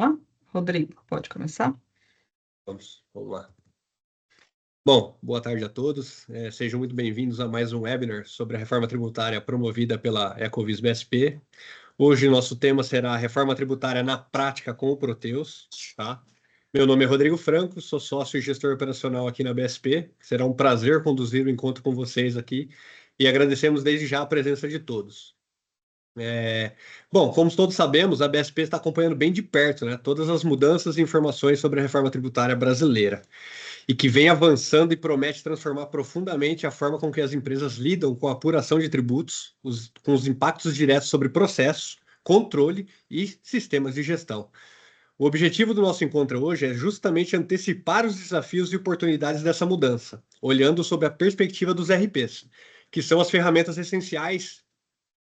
Ó, Rodrigo, pode começar? Vamos lá. Bom, boa tarde a todos. Sejam muito bem-vindos a mais um webinar sobre a reforma tributária promovida pela Ecovis BSP. Hoje nosso tema será a reforma tributária na prática com o Proteus, tá? Meu nome é Rodrigo Franco, sou sócio e gestor operacional aqui na BSP. Será um prazer conduzir o encontro com vocês aqui e agradecemos desde já a presença de todos. Bom, como todos sabemos, a BSP está acompanhando bem de perto, né, todas as mudanças e informações sobre a reforma tributária brasileira e que vem avançando e promete transformar profundamente a forma com que as empresas lidam com a apuração de tributos, com os impactos diretos sobre processos, controle e sistemas de gestão. O objetivo do nosso encontro hoje é justamente antecipar os desafios e oportunidades dessa mudança, olhando sob a perspectiva dos RPs, que são as ferramentas essenciais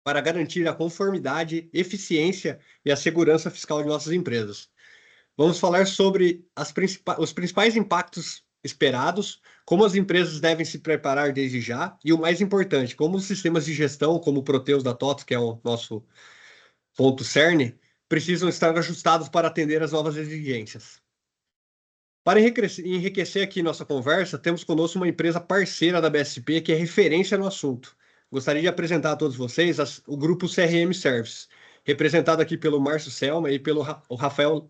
para garantir a conformidade, eficiência e a segurança fiscal de nossas empresas. Vamos falar sobre os principais impactos esperados, como as empresas devem se preparar desde já e, o mais importante, como os sistemas de gestão, como o Proteus da TOTS, que é o nosso ponto cerne, precisam estar ajustados para atender às novas exigências. Para enriquecer aqui nossa conversa, temos conosco uma empresa parceira da BSP que é referência no assunto. Gostaria de apresentar a todos vocês o grupo CRM Service, representado aqui pelo Márcio Selma e pelo Rafael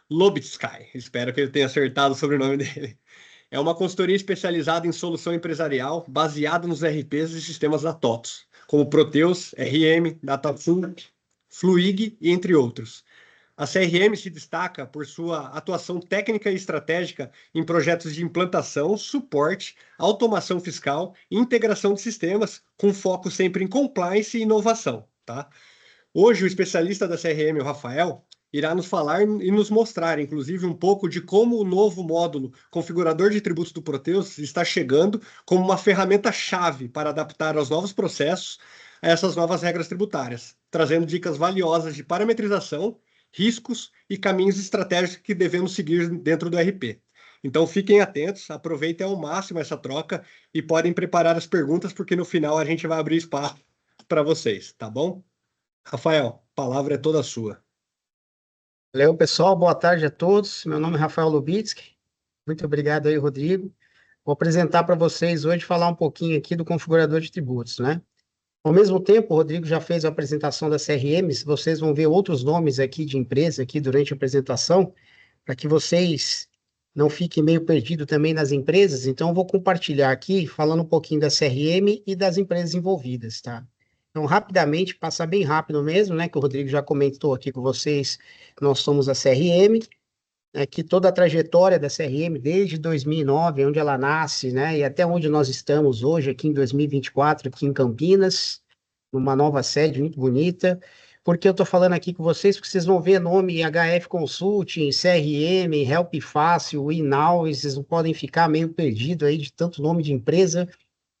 Lobitsky. Espero que ele tenha acertado o sobrenome dele. É uma consultoria especializada em solução empresarial baseada nos RPs e sistemas da TOTS, como Proteus, RM, DataFlow, Fluig e entre outros. A CRM se destaca por sua atuação técnica e estratégica em projetos de implantação, suporte, automação fiscal e integração de sistemas, com foco sempre em compliance e inovação, tá? Hoje, o especialista da CRM, o Rafael, irá nos falar e nos mostrar, inclusive, um pouco de como o novo módulo configurador de tributos do Proteus está chegando como uma ferramenta-chave para adaptar aos novos processos a essas novas regras tributárias, trazendo dicas valiosas de parametrização, riscos e caminhos estratégicos que devemos seguir dentro do RP. Então, fiquem atentos, aproveitem ao máximo essa troca e podem preparar as perguntas, porque no final a gente vai abrir espaço para vocês, tá bom? Rafael, a palavra é toda sua. Valeu, pessoal. Boa tarde a todos. Meu nome é Rafael Lubitsky. Muito obrigado aí, Rodrigo. Vou apresentar para vocês hoje, falar um pouquinho aqui do configurador de tributos, né? Ao mesmo tempo, o Rodrigo já fez a apresentação das CRMs, vocês vão ver outros nomes aqui de empresa aqui durante a apresentação, para que vocês não fiquem meio perdidos também nas empresas. Então, eu vou compartilhar aqui, falando um pouquinho da CRM e das empresas envolvidas, tá? Então, rapidamente, passar bem rápido mesmo, né, que o Rodrigo já comentou aqui com vocês, nós somos a CRM, que toda a trajetória da CRM, desde 2009, onde ela nasce, né, e até onde nós estamos hoje, aqui em 2024, aqui em Campinas, numa nova sede muito bonita. Por que eu estou falando aqui com vocês? Porque vocês vão ver nome HF Consulting, CRM, Help Fácil, Inal, vocês não podem ficar meio perdidos aí de tanto nome de empresa,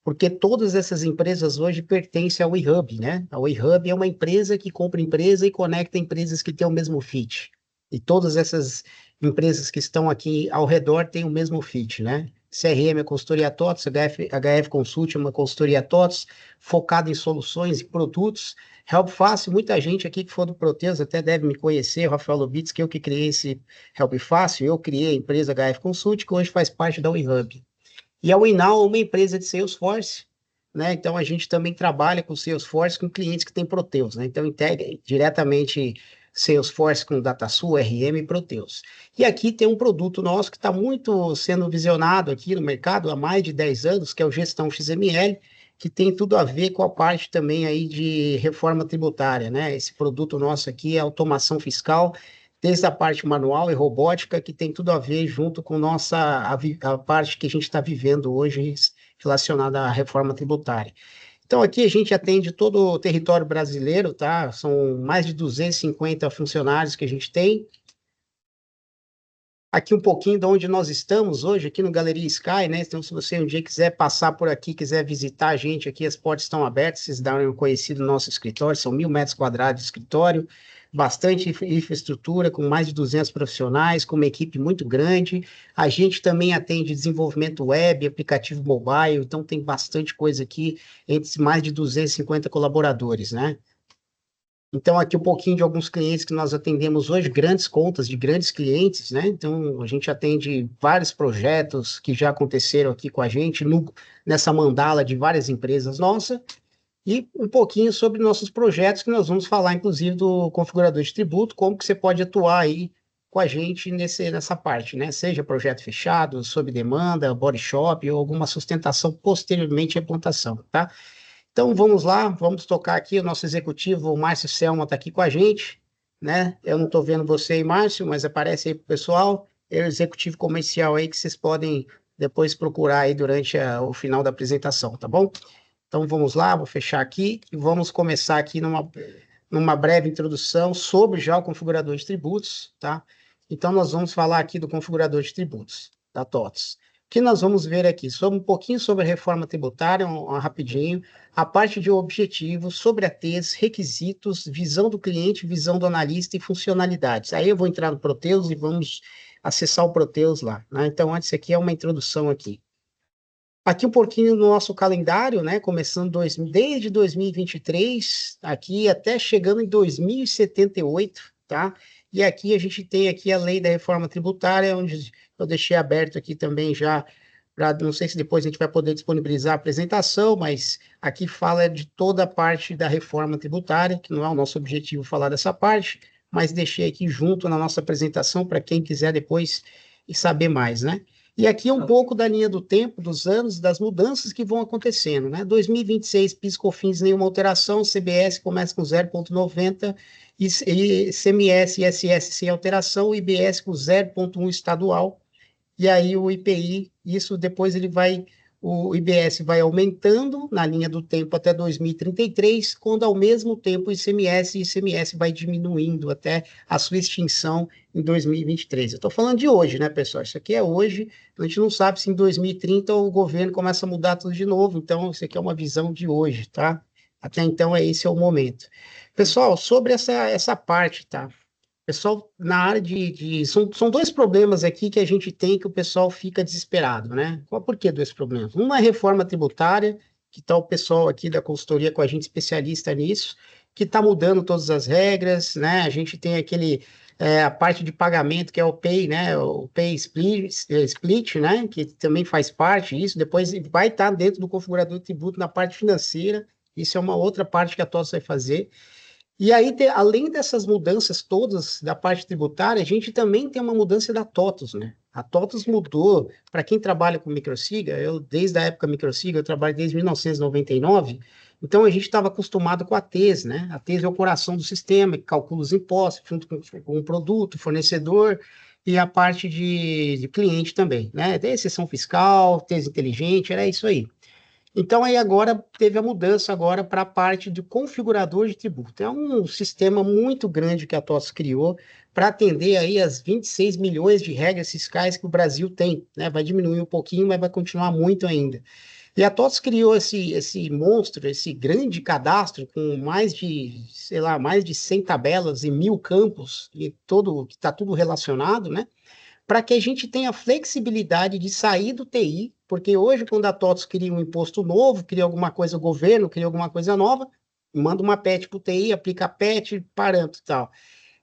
porque todas essas empresas hoje pertencem ao eHub, né? A eHub é uma empresa que compra empresa e conecta empresas que têm o mesmo fit. E todas essas empresas que estão aqui ao redor têm o mesmo fit, né? CRM é consultoria TOTS, HF Consult é uma consultoria TOTS, focada em soluções e produtos. Help Fácil, muita gente aqui que for do Proteus até deve me conhecer, o Rafael Lubitz, que eu que criei esse Help Fácil, eu criei a empresa HF Consult, que hoje faz parte da eHub. E a Winnow é uma empresa de Salesforce, né? Então a gente também trabalha com Salesforce com clientes que têm Proteus, né? Então integra diretamente Salesforce com DataSul, RM e Proteus. E aqui tem um produto nosso que está muito sendo visionado aqui no mercado há mais de 10 anos, que é o Gestão XML, que tem tudo a ver com a parte também aí de reforma tributária, né? Esse produto nosso aqui é automação fiscal, desde a parte manual e robótica, que tem tudo a ver junto com a parte que a gente está vivendo hoje relacionada à reforma tributária. Então, aqui a gente atende todo o território brasileiro, tá? São mais de 250 funcionários que a gente tem. Aqui um pouquinho de onde nós estamos hoje, aqui no Galeria Sky, né? Então, se você um dia quiser passar por aqui, quiser visitar a gente aqui, as portas estão abertas, vocês darem um conhecido no nosso escritório, são 1.000 metros quadrados de escritório, bastante infraestrutura, com mais de 200 profissionais, com uma equipe muito grande. A gente também atende desenvolvimento web, aplicativo mobile, então tem bastante coisa aqui, entre mais de 250 colaboradores, né? Então, aqui um pouquinho de alguns clientes que nós atendemos hoje, grandes contas de grandes clientes, né? Então, a gente atende vários projetos que já aconteceram aqui com a gente, nessa mandala de várias empresas nossas, e um pouquinho sobre nossos projetos, que nós vamos falar, inclusive, do configurador de tributo, como que você pode atuar aí com a gente nessa parte, né? Seja projeto fechado, sob demanda, body shop, ou alguma sustentação posteriormente à implantação, tá? Então vamos lá, vamos tocar aqui. O nosso executivo, o Márcio Selma, está aqui com a gente, né? Eu não estou vendo você aí, Márcio, mas aparece aí para o pessoal. É o executivo comercial aí que vocês podem depois procurar aí durante o final da apresentação, tá bom? Então vamos lá, vou fechar aqui e vamos começar aqui numa breve introdução sobre já o configurador de tributos, tá? Então nós vamos falar aqui do configurador de tributos da TOTS. O que nós vamos ver aqui? Sobre um pouquinho sobre a reforma tributária, rapidinho, a parte de objetivos, sobre a TES, requisitos, visão do cliente, visão do analista e funcionalidades. Aí eu vou entrar no Proteus e vamos acessar o Proteus lá, né? Então, antes aqui é uma introdução aqui. Aqui um pouquinho no nosso calendário, né? Começando desde 2023, aqui até chegando em 2078, tá? E aqui a gente tem aqui a lei da reforma tributária, onde eu deixei aberto aqui também já, não sei se depois a gente vai poder disponibilizar a apresentação, mas aqui fala de toda a parte da reforma tributária, que não é o nosso objetivo falar dessa parte, mas deixei aqui junto na nossa apresentação para quem quiser depois saber mais, né? E aqui é um pouco da linha do tempo, dos anos, das mudanças que vão acontecendo, né? 2026, PIS/COFINS, nenhuma alteração, CBS começa com 0,90, e CMS e ISS sem alteração, IBS com 0,1 estadual, e aí o IPI, isso depois o IBS vai aumentando na linha do tempo até 2033, quando ao mesmo tempo o ICMS vai diminuindo até a sua extinção em 2023. Eu estou falando de hoje, né, pessoal? Isso aqui é hoje, a gente não sabe se em 2030 o governo começa a mudar tudo de novo, então isso aqui é uma visão de hoje, tá? Até então, esse é o momento. Pessoal, sobre essa parte, tá? Pessoal, na área são dois problemas aqui que a gente tem que o pessoal fica desesperado, né? Por que dois problemas? Uma é reforma tributária, que está o pessoal aqui da consultoria com a gente especialista nisso, que está mudando todas as regras, né? A gente tem a parte de pagamento, que é o Pay, né? O Pay Split, né? Que também faz parte disso. Depois vai estar dentro do configurador de tributo na parte financeira. Isso é uma outra parte que a TOTS vai fazer. E aí, além dessas mudanças todas da parte tributária, a gente também tem uma mudança da TOTUS, né? A TOTUS mudou, para quem trabalha com microsiga, desde a época microsiga, eu trabalho desde 1999, então a gente estava acostumado com a TES, né? A TES é o coração do sistema, que calcula os impostos, junto com o produto, fornecedor, e a parte de cliente também, né? Tem exceção fiscal, TES inteligente, era isso aí. Então, aí agora teve a mudança agora para a parte de configurador de tributo. É um sistema muito grande que a TOTS criou para atender aí as 26 milhões de regras fiscais que o Brasil tem, né? Vai diminuir um pouquinho, mas vai continuar muito ainda. E a TOTS criou esse monstro, esse grande cadastro com mais de, sei lá, mais de 100 tabelas e 1.000 campos, que está tudo relacionado, né? Para que a gente tenha flexibilidade de sair do TI, porque hoje, quando a TOTS cria um imposto novo, cria alguma coisa, o governo cria alguma coisa nova, manda uma PET para o TI, aplica a PET, parâmetro e tal.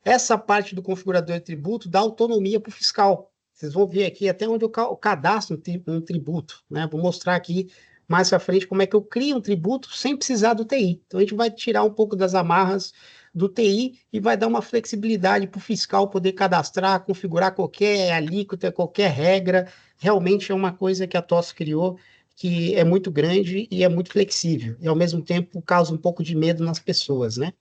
Essa parte do configurador de tributo dá autonomia para o fiscal. Vocês vão ver aqui até onde eu cadastro um tributo, né? Vou mostrar aqui mais para frente como é que eu crio um tributo sem precisar do TI. Então, a gente vai tirar um pouco das amarras do TI e vai dar uma flexibilidade para o fiscal poder cadastrar, configurar qualquer alíquota, qualquer regra. Realmente é uma coisa que a TOTS criou que é muito grande e é muito flexível. E, ao mesmo tempo, causa um pouco de medo nas pessoas, né?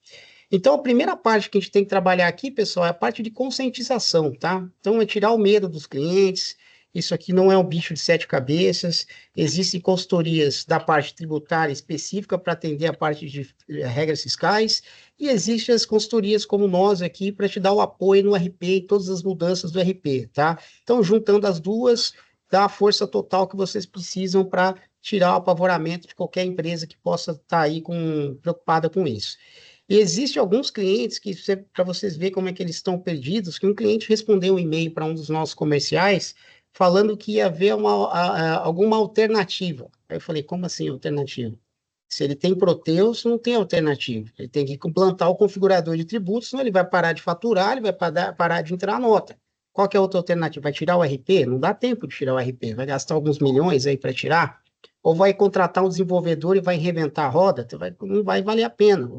Então, a primeira parte que a gente tem que trabalhar aqui, pessoal, é a parte de conscientização, tá? Então, é tirar o medo dos clientes. Isso aqui não é um bicho de sete cabeças. Existem consultorias da parte tributária específica para atender a parte de regras fiscais. E existem as consultorias como nós aqui para te dar o apoio no RP e todas as mudanças do RP, tá? Então, juntando as duas, dá a força total que vocês precisam para tirar o apavoramento de qualquer empresa que possa estar aí preocupada com isso. E existem alguns clientes que, para vocês verem como é que eles estão perdidos, que um cliente respondeu um e-mail para um dos nossos comerciais falando que ia haver alguma alternativa. Aí eu falei, como assim alternativa? Se ele tem Proteus, não tem alternativa. Ele tem que implantar o configurador de tributos, senão ele vai parar de faturar, ele vai parar de entrar a nota. Qual que é a outra alternativa? Vai tirar o RP? Não dá tempo de tirar o RP. Vai gastar alguns milhões aí para tirar? Ou vai contratar um desenvolvedor e vai reinventar a roda? Não vai valer a pena.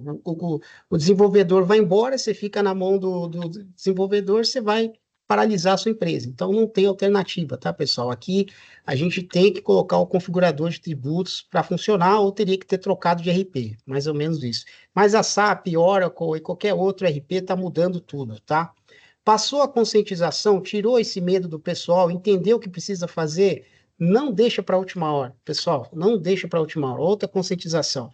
O desenvolvedor vai embora, você fica na mão do desenvolvedor, você vai paralisar a sua empresa. Então, não tem alternativa, tá, pessoal? Aqui, a gente tem que colocar o configurador de tributos para funcionar ou teria que ter trocado de RP, mais ou menos isso. Mas a SAP, Oracle e qualquer outro RP está mudando tudo, tá? Passou a conscientização, tirou esse medo do pessoal, entendeu o que precisa fazer, não deixa para a última hora, pessoal, não deixa para a última hora. Outra conscientização.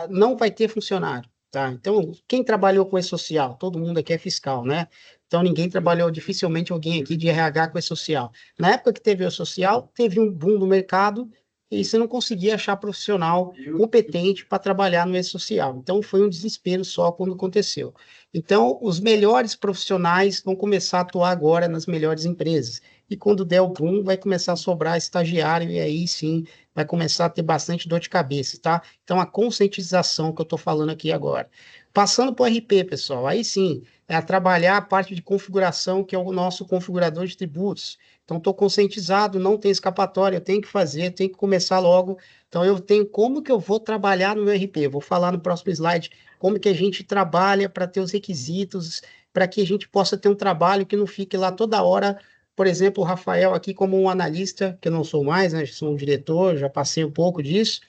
Não vai ter funcionário, tá? Então, quem trabalhou com e-social? Todo mundo aqui é fiscal, né? Então, ninguém trabalhou, dificilmente alguém aqui de RH com e-social. Na época que teve o social, teve um boom no mercado e você não conseguia achar profissional competente para trabalhar no e-social. Então, foi um desespero só quando aconteceu. Então, os melhores profissionais vão começar a atuar agora nas melhores empresas. E quando der o boom, vai começar a sobrar estagiário e aí sim vai começar a ter bastante dor de cabeça, tá? Então, a conscientização que eu estou falando aqui agora. Passando para o RP, pessoal, aí sim, é a trabalhar a parte de configuração, que é o nosso configurador de tributos. Então, estou conscientizado, não tem escapatória, eu tenho que fazer, tenho que começar logo. Então, eu tenho como que eu vou trabalhar no meu RP. Eu vou falar no próximo slide como que a gente trabalha para ter os requisitos, para que a gente possa ter um trabalho que não fique lá toda hora. Por exemplo, o Rafael aqui como um analista, que eu não sou mais, né, sou um diretor, já passei um pouco disso,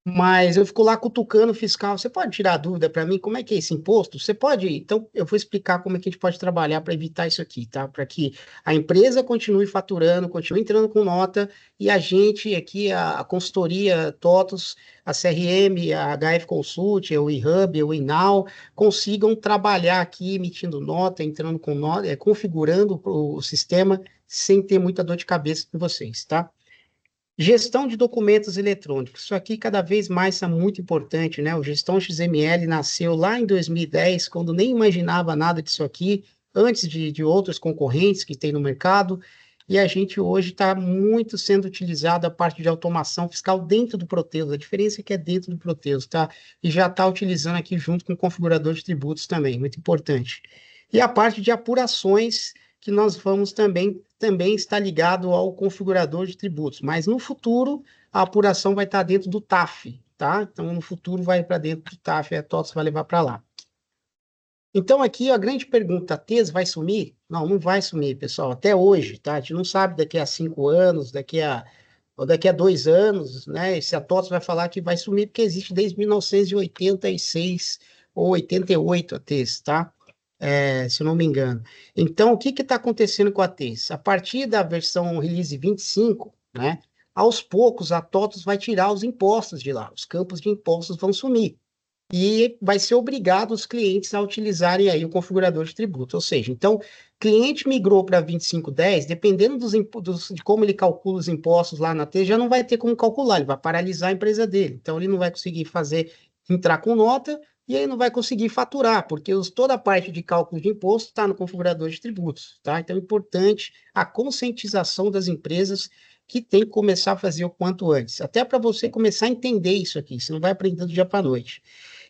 mas eu fico lá cutucando o fiscal. Você pode tirar a dúvida para mim? Como é que é esse imposto? Você pode? Então, eu vou explicar como é que a gente pode trabalhar para evitar isso aqui, tá? Para que a empresa continue faturando, continue entrando com nota e a gente aqui, a consultoria TOTUS, a CRM, a HF Consult, o eHub, o Inal, consigam trabalhar aqui emitindo nota, entrando com nota, configurando o sistema sem ter muita dor de cabeça com vocês, tá? Gestão de documentos eletrônicos. Isso aqui cada vez mais é muito importante, né? O Gestão XML nasceu lá em 2010, quando nem imaginava nada disso aqui, antes de outros concorrentes que tem no mercado, e a gente hoje está muito sendo utilizado a parte de automação fiscal dentro do Proteus. A diferença é que é dentro do Proteus, tá? E já está utilizando aqui junto com o configurador de tributos também, muito importante. E a parte de apurações que nós vamos também estar ligado ao configurador de tributos, mas no futuro a apuração vai estar dentro do TAF, tá? Então no futuro vai para dentro do TAF, a TOTS vai levar para lá. Então aqui a grande pergunta, a TES vai sumir? Não, não vai sumir, pessoal, até hoje, tá? A gente não sabe daqui a 5 anos, daqui a 2 anos, né? Se a TOTS vai falar que vai sumir, porque existe desde 1986 ou 88 a TES, tá? Se eu não me engano. Então, o que está acontecendo com a TES? A partir da versão release 25, né, aos poucos a TOTUS vai tirar os impostos de lá, os campos de impostos vão sumir. E vai ser obrigado os clientes a utilizarem aí o configurador de tributo. Ou seja, então, cliente migrou para 2510, dependendo de como ele calcula os impostos lá na TES, já não vai ter como calcular, ele vai paralisar a empresa dele. Então, ele não vai conseguir entrar com nota, e aí não vai conseguir faturar, porque toda a parte de cálculo de imposto está no configurador de tributos, tá? Então é importante a conscientização das empresas que tem que começar a fazer o quanto antes, até para você começar a entender isso aqui, você não vai aprender do dia para a noite.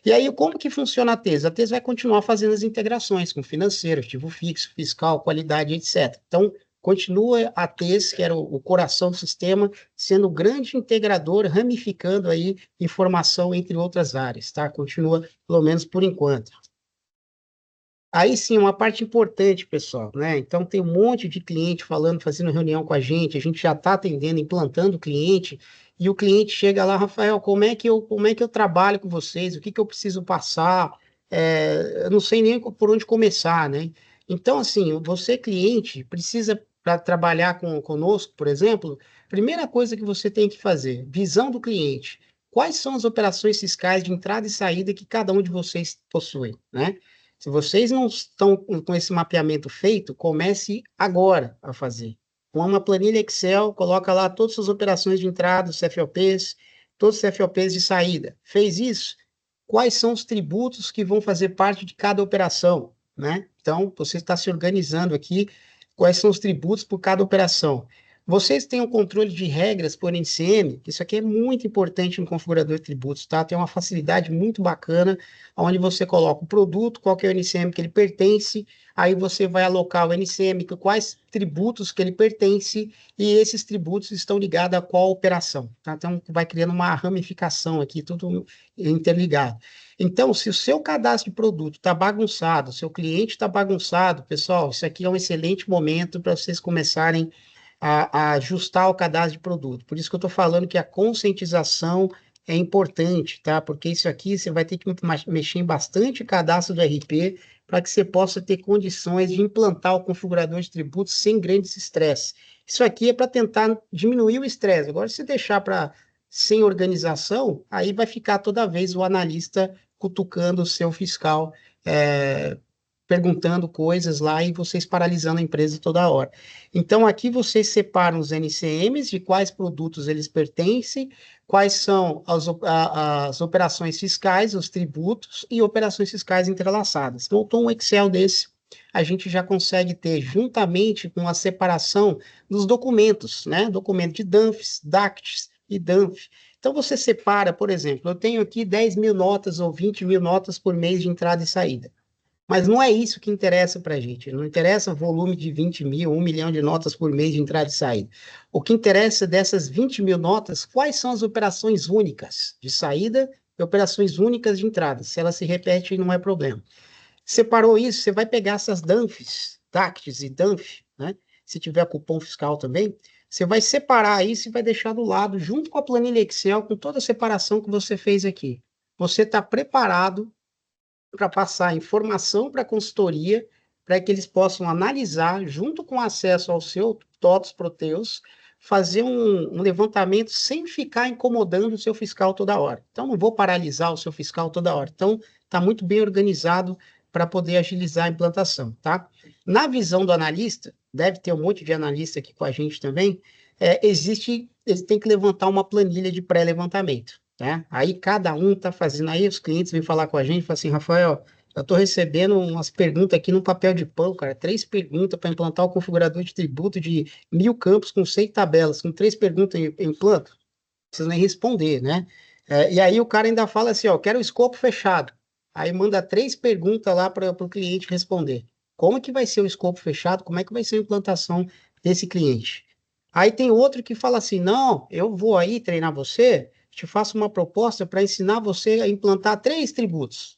E aí, como que funciona a TES? A TES vai continuar fazendo as integrações com financeiro, ativo fixo, fiscal, qualidade, etc. Então, continua a TES, que era o coração do sistema, sendo o grande integrador, ramificando aí informação entre outras áreas, tá? Continua, pelo menos por enquanto. Aí sim, uma parte importante, pessoal, né? Então tem um monte de cliente falando, fazendo reunião com a gente já está atendendo, implantando o cliente, e o cliente chega lá, Rafael, como é que eu trabalho com vocês? O que eu preciso passar? Eu não sei nem por onde começar, né? Então, assim, você, cliente, precisa, para trabalhar conosco, por exemplo, primeira coisa que você tem que fazer, visão do cliente. Quais são as operações fiscais de entrada e saída que cada um de vocês possui, né? Se vocês não estão com esse mapeamento feito, comece agora a fazer. Com uma planilha Excel, coloca lá todas as suas operações de entrada, os CFOPs, todos os CFOPs de saída. Fez isso? Quais são os tributos que vão fazer parte de cada operação, né? Então, você está se organizando aqui, quais são os tributos por cada operação. Vocês têm um controle de regras por NCM, isso aqui é muito importante no configurador de tributos, tá? Tem uma facilidade muito bacana, onde você coloca o produto, qual que é o NCM que ele pertence, aí você vai alocar o NCM, quais tributos que ele pertence, e esses tributos estão ligados a qual operação, tá? Então, vai criando uma ramificação aqui, tudo interligado. Então, se o seu cadastro de produto está bagunçado, seu cliente está bagunçado, pessoal, isso aqui é um excelente momento para vocês começarem a ajustar o cadastro de produto. Por isso que eu estou falando que a conscientização é importante, tá? Porque isso aqui você vai ter que mexer em bastante cadastro do RP para que você possa ter condições de implantar o configurador de tributos sem grandes estresse. Isso aqui é para tentar diminuir o estresse. Agora, se deixar para sem organização, aí vai ficar toda vez o analista cutucando o seu fiscal, perguntando coisas lá e vocês paralisando a empresa toda hora. Então, aqui vocês separam os NCMs, de quais produtos eles pertencem, quais são as operações fiscais, os tributos e operações fiscais entrelaçadas. Montou um Excel desse, a gente já consegue ter, juntamente com a separação dos documentos, né? Documento de DANFs, DACTs e DANF. Então, você separa, por exemplo, eu tenho aqui 10 mil notas ou 20 mil notas por mês de entrada e saída. Mas não é isso que interessa para a gente. Não interessa o volume de 20 mil, 1 milhão de notas por mês de entrada e saída. O que interessa dessas 20 mil notas, quais são as operações únicas de saída e operações únicas de entrada. Se elas se repetem, não é problema. Separou isso, você vai pegar essas DANFs, DACTs e DANF, né? Se tiver cupom fiscal também, você vai separar isso e vai deixar do lado, junto com a planilha Excel, com toda a separação que você fez aqui. Você está preparado para passar informação para a consultoria, para que eles possam analisar, junto com acesso ao seu TOTS Proteus, fazer um levantamento sem ficar incomodando o seu fiscal toda hora. Então, não vou paralisar o seu fiscal toda hora. Então, está muito bem organizado para poder agilizar a implantação, tá? Na visão do analista, deve ter um monte de analista aqui com a gente também, eles têm que levantar uma planilha de pré-levantamento. Tá? Aí cada um está fazendo, aí os clientes vêm falar com a gente, falam assim, Rafael, eu estou recebendo umas perguntas aqui no papel de pão, cara, 3 perguntas para implantar o configurador de tributo de 1000 campos com 100 tabelas, com 3 perguntas em implanto, não precisa nem responder, né? E aí o cara ainda fala assim, ó, quero o escopo fechado, aí manda 3 perguntas lá para o cliente responder. Como que vai ser o escopo fechado? Como é que vai ser a implantação desse cliente? Aí tem outro que fala assim, não, eu vou aí treinar você, te faço uma proposta para ensinar você a implantar 3 tributos.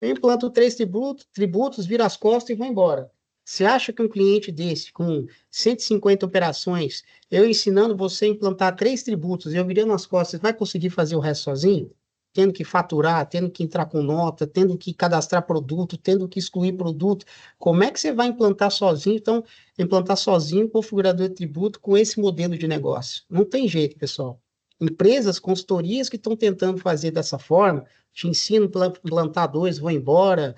Eu implanto 3 tributos, viro as costas e vou embora. Você acha que um cliente desse, com 150 operações, eu ensinando você a implantar 3 tributos e eu virando as costas, vai conseguir fazer o resto sozinho? Tendo que faturar, tendo que entrar com nota, tendo que cadastrar produto, tendo que excluir produto. Como é que você vai implantar sozinho? Então, implantar sozinho o configurador de tributo com esse modelo de negócio. Não tem jeito, pessoal. Empresas, consultorias que estão tentando fazer dessa forma, te ensino a plantar 2, vou embora,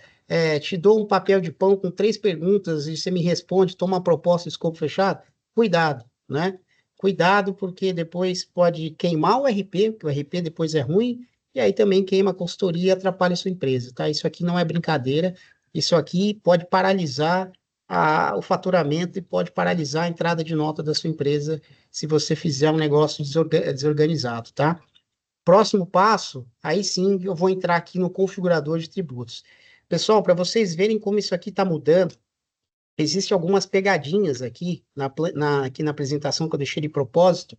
te dou um papel de pão com 3 perguntas e você me responde, toma uma proposta, escopo fechado, cuidado, né? Cuidado, porque depois pode queimar o RP, porque o RP depois é ruim, e aí também queima a consultoria e atrapalha a sua empresa, tá? Isso aqui não é brincadeira, isso aqui pode paralisar o faturamento e pode paralisar a entrada de nota da sua empresa se você fizer um negócio desorganizado, tá? Próximo passo, aí sim eu vou entrar aqui no configurador de tributos. Pessoal, para vocês verem como isso aqui está mudando, existem algumas pegadinhas aqui aqui na apresentação que eu deixei de propósito,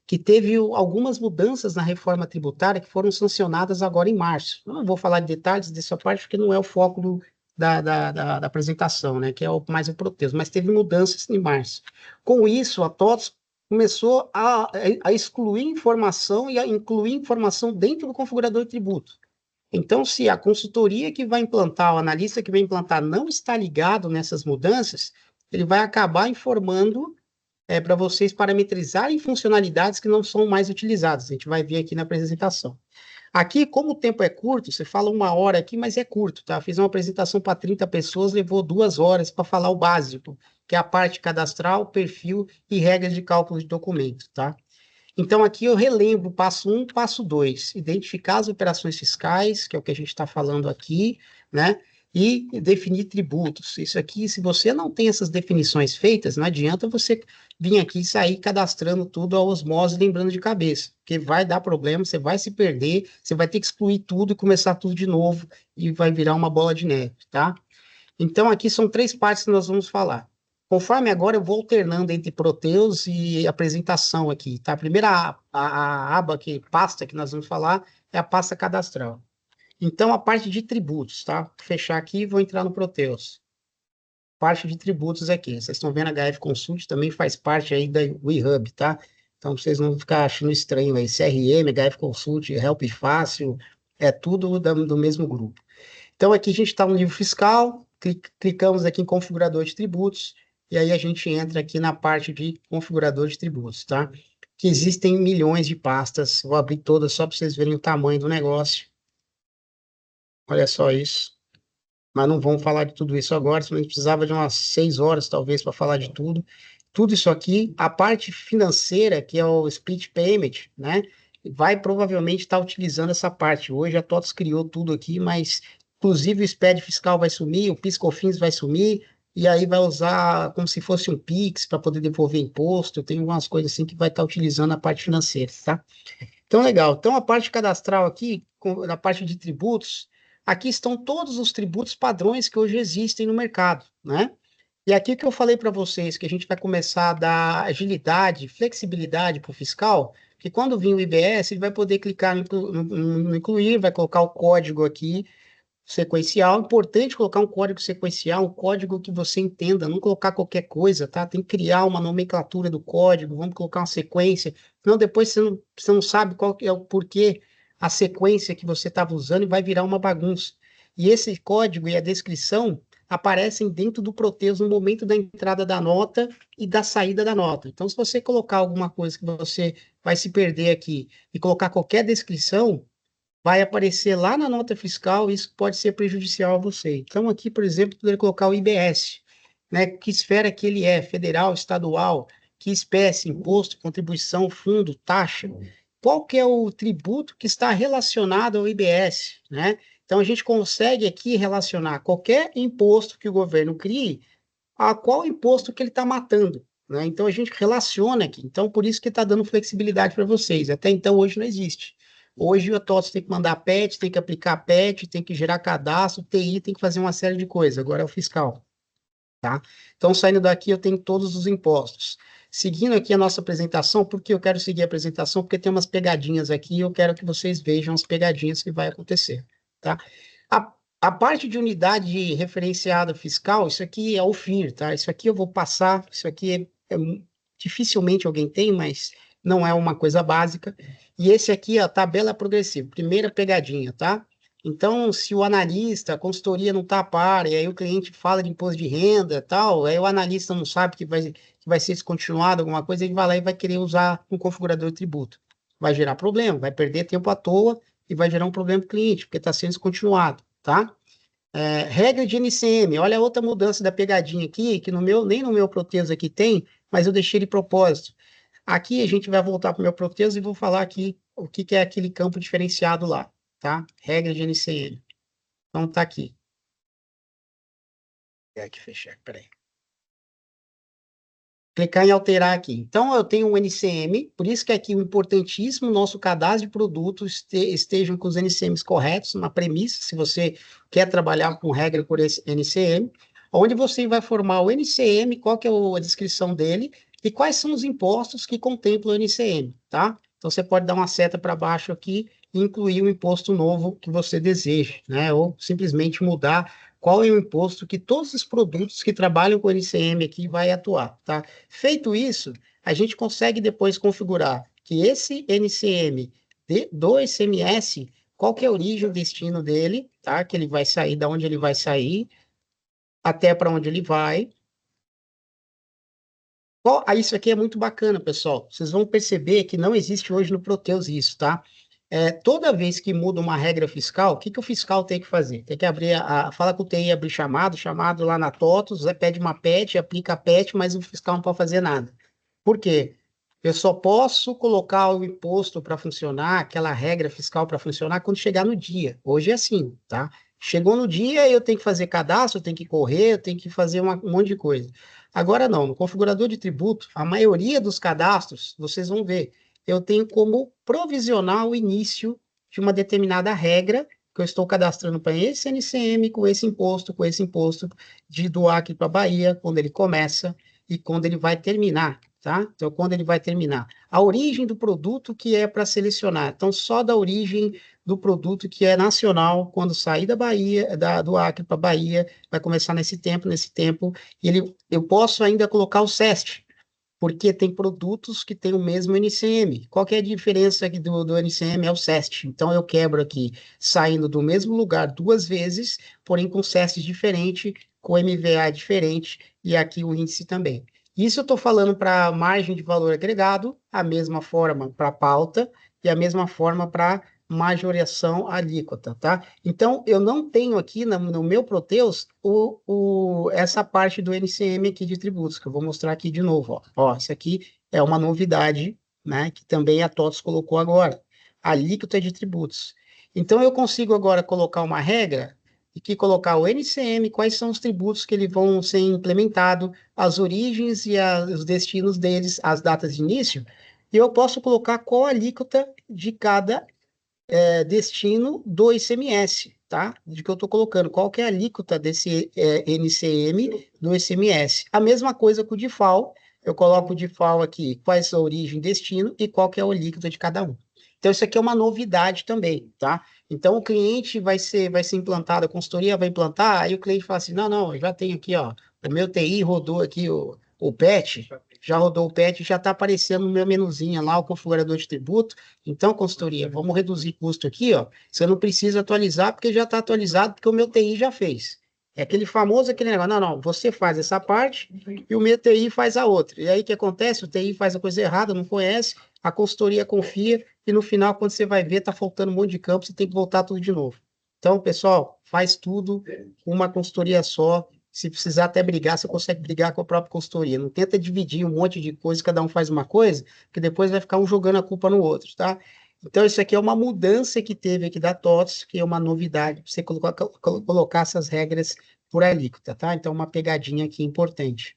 que teve algumas mudanças na reforma tributária que foram sancionadas agora em março. Eu não vou falar de detalhes dessa parte, porque não é o foco da apresentação, né, que é mais o Proteus, mas teve mudanças em março. Com isso, a TOTS começou a excluir informação e a incluir informação dentro do configurador de tributo. Então, se a consultoria que vai implantar, o analista que vai implantar não está ligado nessas mudanças, ele vai acabar informando para vocês parametrizarem funcionalidades que não são mais utilizadas. A gente vai ver aqui na apresentação. Aqui, como o tempo é curto, você fala 1 hora aqui, mas é curto, tá? Fiz uma apresentação para 30 pessoas, levou 2 horas para falar o básico, que é a parte cadastral, perfil e regras de cálculo de documento, tá? Então, aqui eu relembro passo 1, passo 2, identificar as operações fiscais, que é o que a gente está falando aqui, né? e definir tributos. Isso aqui, se você não tem essas definições feitas, não adianta você vir aqui e sair cadastrando tudo a osmose, lembrando de cabeça, porque vai dar problema, você vai se perder, você vai ter que excluir tudo e começar tudo de novo, e vai virar uma bola de neve, tá? Então, aqui são 3 partes que nós vamos falar. Conforme agora eu vou alternando entre Proteus e apresentação aqui, tá? A primeira a aba aqui, pasta que nós vamos falar, é a pasta cadastral. Então, a parte de tributos, tá? Vou fechar aqui e vou entrar no Proteus. Parte de tributos aqui. Vocês estão vendo a HF Consult, também faz parte aí da WeHub, tá? Então, vocês não vão ficar achando estranho aí. CRM, HF Consult, Help Fácil, é tudo do mesmo grupo. Então, aqui a gente está no livro fiscal, clicamos aqui em configurador de tributos, e aí a gente entra aqui na parte de configurador de tributos, tá? Que existem milhões de pastas, vou abrir todas só para vocês verem o tamanho do negócio. Olha só isso. Mas não vamos falar de tudo isso agora, senão a gente precisava de umas 6 horas, talvez, para falar de tudo. Tudo isso aqui, a parte financeira, que é o split payment, né? Vai provavelmente estar utilizando essa parte. Hoje a TOTS criou tudo aqui, mas inclusive o SPED fiscal vai sumir, o PIS/COFINS vai sumir, e aí vai usar como se fosse um PIX para poder devolver imposto. Tem algumas coisas assim que vai estar utilizando a parte financeira, tá? Então, legal. Então, a parte cadastral aqui, na parte de tributos, aqui estão todos os tributos padrões que hoje existem no mercado, né? E aqui que eu falei para vocês que a gente vai começar a dar agilidade, flexibilidade para o fiscal, que quando vir o IBS, ele vai poder clicar no incluir, vai colocar o código aqui, sequencial. Importante colocar um código sequencial, um código que você entenda, não colocar qualquer coisa, tá? Tem que criar uma nomenclatura do código, vamos colocar uma sequência, senão depois você não sabe qual é o porquê a sequência que você estava usando e vai virar uma bagunça. E esse código e a descrição aparecem dentro do Proteus no momento da entrada da nota e da saída da nota. Então, se você colocar alguma coisa que você vai se perder aqui e colocar qualquer descrição, vai aparecer lá na nota fiscal, isso pode ser prejudicial a você. Então, aqui, por exemplo, poderia colocar o IBS, né? Que esfera que ele é, federal, estadual, que espécie, imposto, contribuição, fundo, taxa. Qual que é o tributo que está relacionado ao IBS, né? Então, a gente consegue aqui relacionar qualquer imposto que o governo crie a qual imposto que ele está matando, né? Então, a gente relaciona aqui. Então, por isso que está dando flexibilidade para vocês. Até então, hoje não existe. Hoje o TOTS tem que mandar PET, tem que aplicar PET, tem que gerar cadastro, TI tem que fazer uma série de coisas. Agora é o fiscal, tá? Então, saindo daqui, eu tenho todos os impostos. Seguindo aqui a nossa apresentação, porque eu quero seguir a apresentação, porque tem umas pegadinhas aqui, e eu quero que vocês vejam as pegadinhas que vai acontecer, tá? A parte de unidade referenciada fiscal, isso aqui é o FIR, tá? Isso aqui eu vou passar, isso aqui dificilmente alguém tem, mas não é uma coisa básica. E esse aqui é a tabela progressiva, primeira pegadinha, tá? Então, se o analista, a consultoria não está a par, e aí o cliente fala de imposto de renda tal, aí o analista não sabe que vai ser descontinuado alguma coisa, ele vai lá e vai querer usar um configurador de tributo. Vai gerar problema, vai perder tempo à toa e vai gerar um problema para o cliente, porque está sendo descontinuado, tá? Regra de NCM, olha a outra mudança da pegadinha aqui, que nem no meu Proteus aqui tem, mas eu deixei de propósito. Aqui a gente vai voltar para o meu Proteus e vou falar aqui o que é aquele campo diferenciado lá, tá? Regra de NCM. Então tá aqui. Aqui fechar, peraí. Clicar em alterar aqui. Então, eu tenho um NCM, por isso que aqui o importantíssimo, nosso cadastro de produtos estejam com os NCMs corretos, na premissa, se você quer trabalhar com regra por esse NCM, onde você vai formar o NCM, qual que é a descrição dele, e quais são os impostos que contemplam o NCM, tá? Então, você pode dar uma seta para baixo aqui e incluir o imposto novo que você deseja, né? Ou simplesmente mudar qual é o imposto que todos os produtos que trabalham com NCM aqui vai atuar, tá? Feito isso, a gente consegue depois configurar que esse NCM do ICMS, qual que é a origem, o destino dele, tá? Que ele vai sair, da onde ele vai sair, até para onde ele vai. Isso aqui é muito bacana, pessoal. Vocês vão perceber que não existe hoje no Proteus isso, tá? Toda vez que muda uma regra fiscal, o que o fiscal tem que fazer? Tem que abrir, fala com o TI, abrir chamado lá na TOTOS, pede uma PET, aplica a PET, mas o fiscal não pode fazer nada. Por quê? Eu só posso colocar o imposto para funcionar, aquela regra fiscal para funcionar, quando chegar no dia. Hoje é assim, tá? Chegou no dia, eu tenho que fazer cadastro, eu tenho que correr, eu tenho que fazer um monte de coisa. Agora não, no configurador de tributo, a maioria dos cadastros, vocês vão ver, eu tenho como provisionar o início de uma determinada regra que eu estou cadastrando para esse NCM, com esse imposto, do Acre para Bahia, quando ele começa e quando ele vai terminar, tá? Então, quando ele vai terminar. A origem do produto que é para selecionar. Então, só da origem do produto que é nacional, quando sair da Bahia, do Acre para Bahia, vai começar nesse tempo, eu posso ainda colocar o SEST, porque tem produtos que têm o mesmo NCM. Qual que é a diferença aqui do NCM? É o SEST. Então, eu quebro aqui, saindo do mesmo lugar duas vezes, porém com SEST diferente, com MVA diferente, e aqui o índice também. Isso eu estou falando para margem de valor agregado, a mesma forma para pauta, e a mesma forma para majoração alíquota, tá? Então, eu não tenho aqui no meu Proteus essa parte do NCM aqui de tributos, que eu vou mostrar aqui de novo, ó. Ó, isso aqui é uma novidade, né, que também a TOTS colocou agora, alíquota de tributos. Então, eu consigo agora colocar uma regra e que colocar o NCM, quais são os tributos que eles vão ser implementados, as origens e os destinos deles, as datas de início, e eu posso colocar qual a alíquota de cada destino do ICMS, tá? De que eu estou colocando, qual que é a alíquota desse NCM do ICMS. A mesma coisa com o DIFAL, eu coloco o DIFAL aqui, quais são a origem, destino e qual que é a alíquota de cada um. Então, isso aqui é uma novidade também, tá? Então, o cliente vai ser implantado, a consultoria vai implantar, aí o cliente fala assim, não, eu já tenho aqui, ó, o meu TI rodou aqui o PET, já rodou o PET, já está aparecendo no meu menuzinho lá, o configurador de tributo. Então, consultoria, vamos reduzir custo aqui, ó. Você não precisa atualizar, porque já está atualizado, porque o meu TI já fez. É aquele negócio, não, você faz essa parte e o meu TI faz a outra. E aí o que acontece? O TI faz a coisa errada, não conhece, a consultoria confia, e no final, quando você vai ver, tá faltando um monte de campo, você tem que voltar tudo de novo. Então, pessoal, faz tudo com uma consultoria só. Se precisar até brigar, você consegue brigar com a própria consultoria. Não tenta dividir um monte de coisa, cada um faz uma coisa, que depois vai ficar um jogando a culpa no outro, tá? Então, isso aqui é uma mudança que teve aqui da TOTS, que é uma novidade, você colocar essas regras por alíquota, tá? Então, uma pegadinha aqui importante.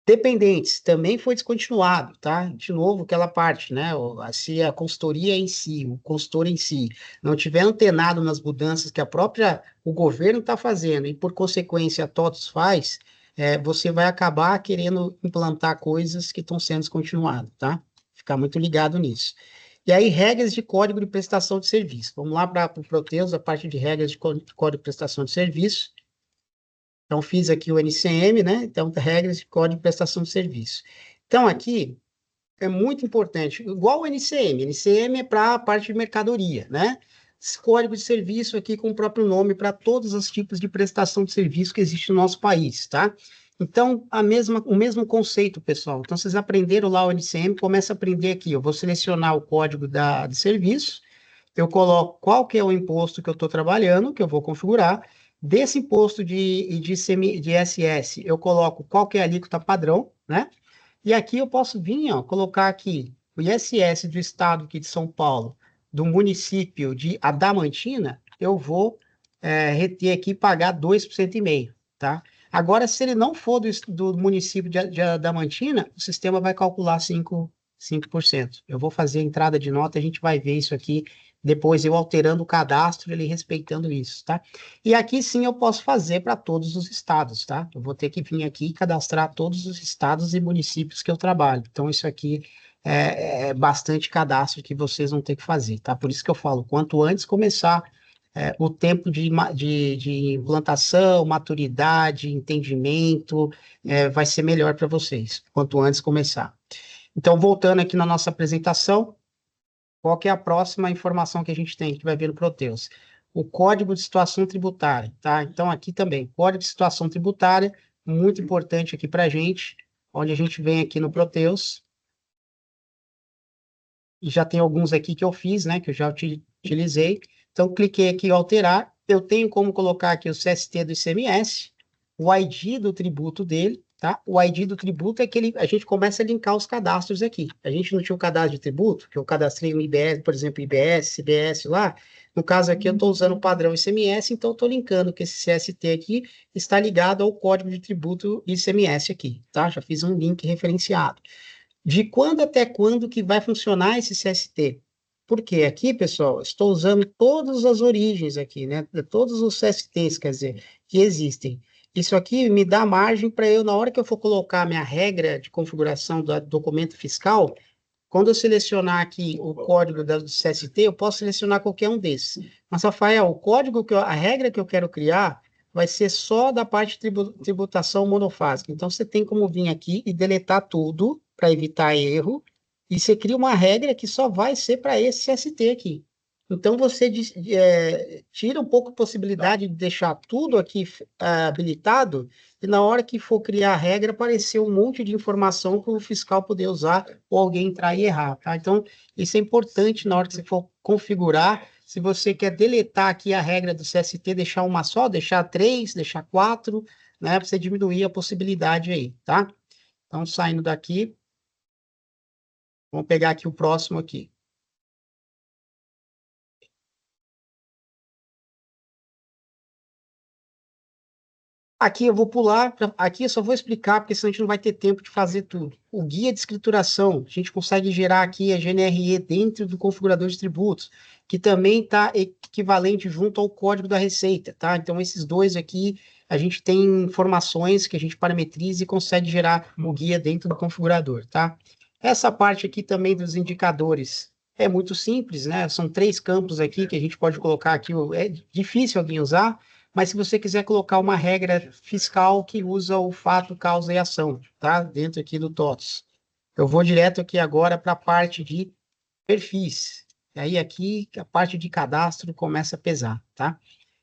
Dependentes, também foi descontinuado, tá? De novo, aquela parte, né? Se a consultoria em si, o consultor em si, não tiver antenado nas mudanças que o governo está fazendo, e por consequência a TOTS faz, você vai acabar querendo implantar coisas que estão sendo descontinuadas, tá? Ficar muito ligado nisso. E aí, regras de código de prestação de serviço. Vamos lá para o Proteus, a parte de regras de código de prestação de serviço. Então, fiz aqui o NCM, né? Então, regras de código de prestação de serviço. Então, aqui é muito importante, igual o NCM. NCM é para a parte de mercadoria, né? Esse código de serviço aqui com o próprio nome para todos os tipos de prestação de serviço que existe no nosso país, tá? Então, o mesmo conceito, pessoal. Então, vocês aprenderam lá o NCM, começa a aprender aqui. Eu vou selecionar o código de serviço, eu coloco qual que é o imposto que eu estou trabalhando, que eu vou configurar. Desse imposto de SS, eu coloco qual que é a alíquota padrão, né? E aqui eu posso vir, ó, colocar aqui o ISS do estado aqui de São Paulo, do município de Adamantina, eu vou reter aqui e pagar 2,5%, tá? Agora, se ele não for do município de Adamantina, o sistema vai calcular 5%. Eu vou fazer a entrada de nota, a gente vai ver isso aqui depois, eu alterando o cadastro, ele respeitando isso, tá? E aqui sim eu posso fazer para todos os estados, tá? Eu vou ter que vir aqui e cadastrar todos os estados e municípios que eu trabalho. Então, isso aqui é bastante cadastro que vocês vão ter que fazer, tá? Por isso que eu falo, quanto antes começar o tempo de implantação, maturidade, entendimento, vai ser melhor para vocês, quanto antes começar. Então, voltando aqui na nossa apresentação, qual que é a próxima informação que a gente tem, que vai ver no Proteus? O Código de Situação Tributária, tá? Então, aqui também, Código de Situação Tributária, muito importante aqui para a gente, onde a gente vem aqui no Proteus, e já tem alguns aqui que eu fiz, né, que eu já utilizei. Então, cliquei aqui em alterar, eu tenho como colocar aqui o CST do ICMS, o ID do tributo dele, tá? O ID do tributo é que a gente começa a linkar os cadastros aqui. A gente não tinha o cadastro de tributo, que eu cadastrei um IBS, por exemplo, IBS, CBS lá. No caso aqui, eu estou usando o padrão ICMS, então eu estou linkando que esse CST aqui está ligado ao código de tributo ICMS aqui, tá? Já fiz um link referenciado. De quando até quando que vai funcionar esse CST? Porque aqui, pessoal, estou usando todas as origens aqui, né? Todos os CSTs, quer dizer, que existem. Isso aqui me dá margem para eu, na hora que eu for colocar a minha regra de configuração do documento fiscal, quando eu selecionar aqui o código do CST, eu posso selecionar qualquer um desses. Mas, Rafael, o código a regra que eu quero criar vai ser só da parte de tributação monofásica. Então, você tem como vir aqui e deletar tudo para evitar erro, e você cria uma regra que só vai ser para esse CST aqui. Então, você tira um pouco a possibilidade de deixar tudo aqui habilitado, e na hora que for criar a regra, aparecer um monte de informação para o fiscal poder usar ou alguém entrar e errar, tá? Então, isso é importante na hora que você for configurar. Se você quer deletar aqui a regra do CST, deixar uma só, deixar 3, deixar 4, né? Para você diminuir a possibilidade aí, tá? Então, saindo daqui, vamos pegar aqui o próximo aqui. Aqui eu vou pular, aqui eu só vou explicar, porque senão a gente não vai ter tempo de fazer tudo. O guia de escrituração, a gente consegue gerar aqui a GNRE dentro do configurador de tributos, que também está equivalente junto ao código da Receita, tá? Então, esses dois aqui, a gente tem informações que a gente parametriza e consegue gerar o guia dentro do configurador, tá? Essa parte aqui também dos indicadores é muito simples, né? São 3 campos aqui que a gente pode colocar aqui, é difícil alguém usar, mas se você quiser colocar uma regra fiscal que usa o fato, causa e ação, tá? Dentro aqui do TOTS. Eu vou direto aqui agora para a parte de perfis. E aí aqui a parte de cadastro começa a pesar, tá?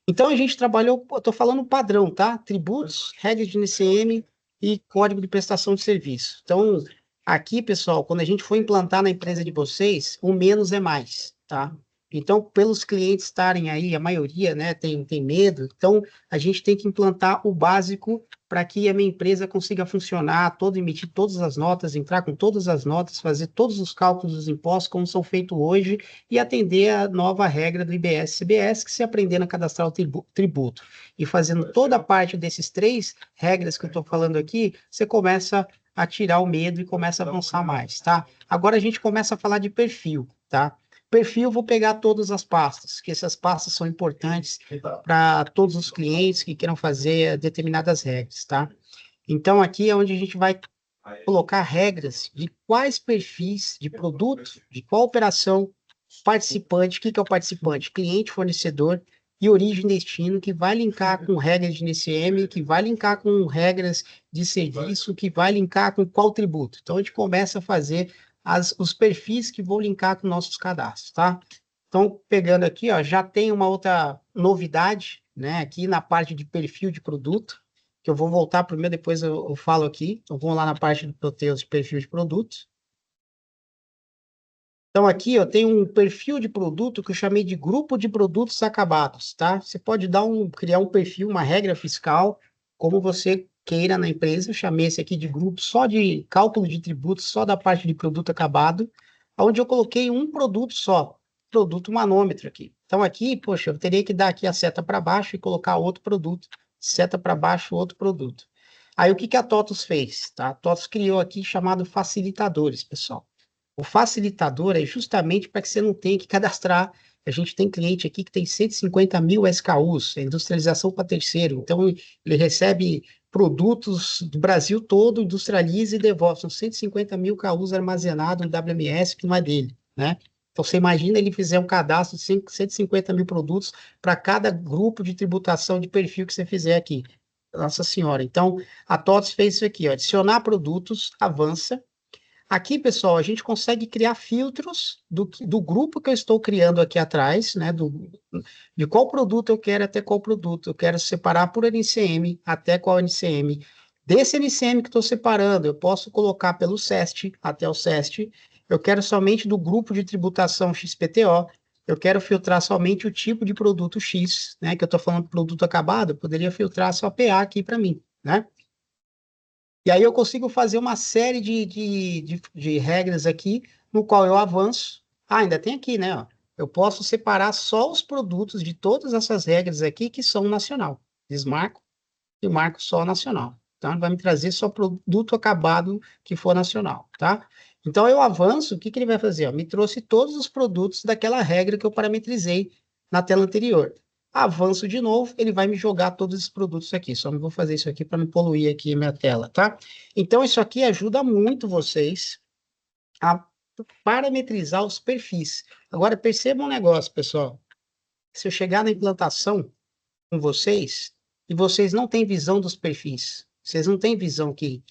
Então a gente trabalhou, eu estou falando padrão, tá? Tributos, regras de NCM e código de prestação de serviço. Então, aqui, pessoal, quando a gente for implantar na empresa de vocês, o menos é mais, tá? Então, pelos clientes estarem aí, a maioria, né, tem medo, então a gente tem que implantar o básico para que a minha empresa consiga funcionar, emitir todas as notas, entrar com todas as notas, fazer todos os cálculos dos impostos como são feitos hoje e atender a nova regra do IBS-CBS, que se aprendendo a cadastrar o tributo e fazendo toda a parte desses 3 regras que eu estou falando aqui, você começa a tirar o medo e começa a avançar mais, tá? Agora a gente começa a falar de perfil, tá? Perfil, vou pegar todas as pastas, que essas pastas são importantes para todos os clientes que queiram fazer determinadas regras, tá? Então, aqui é onde a gente vai colocar regras de quais perfis de produto, de qual operação, participante, o que é o participante? Cliente, fornecedor e origem e destino, que vai linkar com regras de NCM, que vai linkar com regras de serviço, que vai linkar com qual tributo. Então, a gente começa a fazer os perfis que vão linkar com nossos cadastros, tá? Então, pegando aqui, ó, já tem uma outra novidade, né, aqui na parte de perfil de produto, que eu vou voltar para o meu, depois eu falo aqui. Então, vamos lá na parte do Proteus de perfil de produto. Então, aqui eu tenho um perfil de produto que eu chamei de grupo de produtos acabados, tá? Você pode criar um perfil, uma regra fiscal, como você queira na empresa. Eu chamei esse aqui de grupo só de cálculo de tributos, só da parte de produto acabado, onde eu coloquei um produto só, produto manômetro aqui. Então, aqui, poxa, eu teria que dar aqui a seta para baixo e colocar outro produto, seta para baixo, outro produto. Aí, o que a TOTUS fez? Tá? A TOTUS criou aqui chamado facilitadores, pessoal. O facilitador é justamente para que você não tenha que cadastrar. A gente tem cliente aqui que tem 150 mil SKUs, é industrialização para terceiro. Então, ele recebe produtos do Brasil todo, industrializa e devolve. São 150 mil KUs armazenados no WMS, que não é dele, né? Então, você imagina ele fizer um cadastro de 150 mil produtos para cada grupo de tributação de perfil que você fizer aqui. Nossa Senhora. Então, a TOTS fez isso aqui, ó, adicionar produtos, avança. Aqui, pessoal, a gente consegue criar filtros do grupo que eu estou criando aqui atrás, né? De qual produto eu quero até qual produto. Eu quero separar por NCM até qual NCM. Desse NCM que estou separando, eu posso colocar pelo SEST até o SEST. Eu quero somente do grupo de tributação XPTO. Eu quero filtrar somente o tipo de produto X, né? Que eu estou falando de produto acabado, eu poderia filtrar só PA aqui para mim, né? E aí eu consigo fazer uma série de regras aqui, no qual eu avanço. Ah, ainda tem aqui, né? Ó. Eu posso separar só os produtos de todas essas regras aqui que são nacional. Desmarco e marco só nacional. Então, ele vai me trazer só produto acabado que for nacional, tá? Então, eu avanço, o que que ele vai fazer? Ó, me trouxe todos os produtos daquela regra que eu parametrizei na tela anterior. Avanço de novo, ele vai me jogar todos esses produtos aqui. Só não vou fazer isso aqui para não poluir aqui a minha tela, tá? Então, isso aqui ajuda muito vocês a parametrizar os perfis. Agora, percebam um negócio, pessoal. Se eu chegar na implantação com vocês e vocês não têm visão dos perfis. Vocês não têm visão o que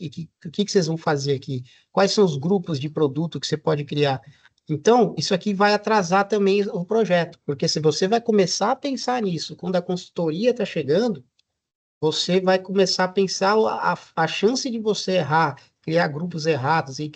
vocês vão fazer aqui? Quais são os grupos de produto que você pode criar? Então, isso aqui vai atrasar também o projeto, porque se você vai começar a pensar nisso quando a consultoria está chegando, você vai começar a pensar a chance de você errar, criar grupos errados e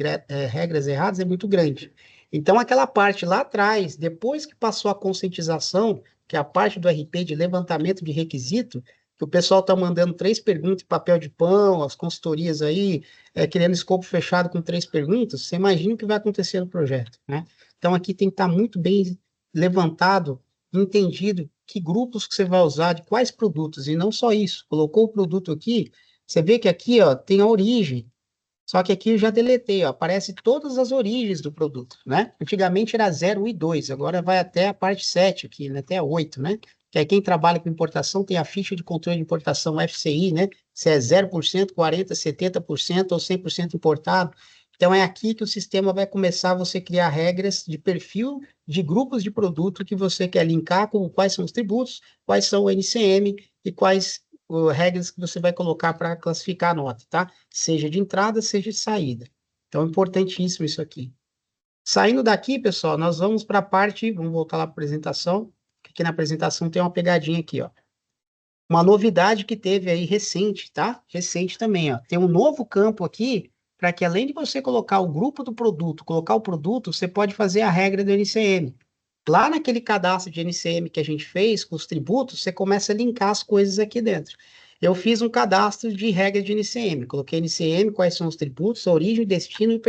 regras erradas é muito grande. Então, aquela parte lá atrás, depois que passou a conscientização, que é a parte do RP de levantamento de requisito, que o pessoal está mandando 3 perguntas em papel de pão, as consultorias aí, querendo escopo fechado com 3 perguntas, você imagina o que vai acontecer no projeto, né? Então, aqui tem que estar muito bem levantado, entendido que grupos que você vai usar, de quais produtos, e não só isso. Colocou o produto aqui, você vê que aqui, ó, tem a origem, só que aqui eu já deletei, ó, aparece todas as origens do produto, né? Antigamente era 0, 1 e 2, agora vai até a parte 7 aqui, né? Até a 8, né? Que aí quem trabalha com importação tem a ficha de controle de importação FCI, né? Se é 0%, 40%, 70% ou 100% importado. Então é aqui que o sistema vai começar a você criar regras de perfil de grupos de produto que você quer linkar com quais são os tributos, quais são o NCM e quais regras que você vai colocar para classificar a nota, tá? Seja de entrada, seja de saída. Então, é importantíssimo isso aqui. Saindo daqui, pessoal, nós vamos para a parte, vamos voltar lá para a apresentação, que aqui na apresentação tem uma pegadinha aqui, ó. Uma novidade que teve aí recente, tá? Recente também, ó. Tem um novo campo aqui, para que além de você colocar o grupo do produto, colocar o produto, você pode fazer a regra do NCM. Lá naquele cadastro de NCM que a gente fez com os tributos, você começa a linkar as coisas aqui dentro. Eu fiz um cadastro de regra de NCM, coloquei NCM, quais são os tributos, a origem, destino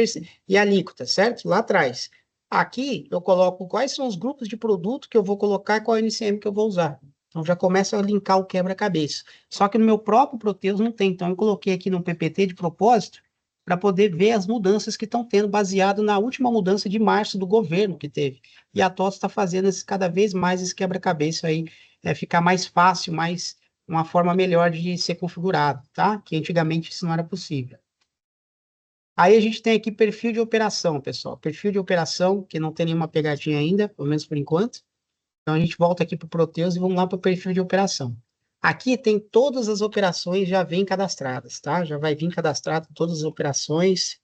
e alíquota, certo? Lá atrás. Aqui eu coloco quais são os grupos de produto que eu vou colocar e qual é o NCM que eu vou usar. Então já começa a linkar o quebra-cabeça. Só que no meu próprio Proteus não tem, então eu coloquei aqui no PPT de propósito para poder ver as mudanças que estão tendo, baseado na última mudança de março do governo que teve. E a TOTS está fazendo cada vez mais esse quebra-cabeça aí, ficar mais fácil, mais uma forma melhor de ser configurado, tá? Que antigamente isso não era possível. Aí a gente tem aqui perfil de operação, pessoal. Perfil de operação, que não tem nenhuma pegadinha ainda, pelo menos por enquanto. Então a gente volta aqui para o Proteus e vamos lá para o perfil de operação. Aqui tem todas as operações já vêm cadastradas, tá? Já vai vir cadastrado todas as operações.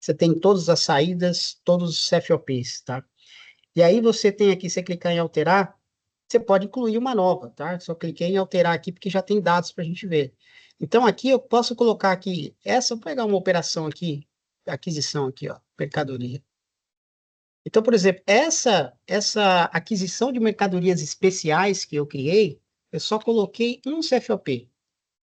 Você tem todas as saídas, todos os CFOPs, tá? E aí você tem aqui, você clicar em alterar, você pode incluir uma nova, tá? Só cliquei em alterar aqui porque já tem dados para a gente ver. Então aqui eu posso colocar aqui, vou pegar uma operação aqui, aquisição aqui, ó, mercadoria. Então, por exemplo, essa aquisição de mercadorias especiais que eu criei, eu só coloquei um CFOP.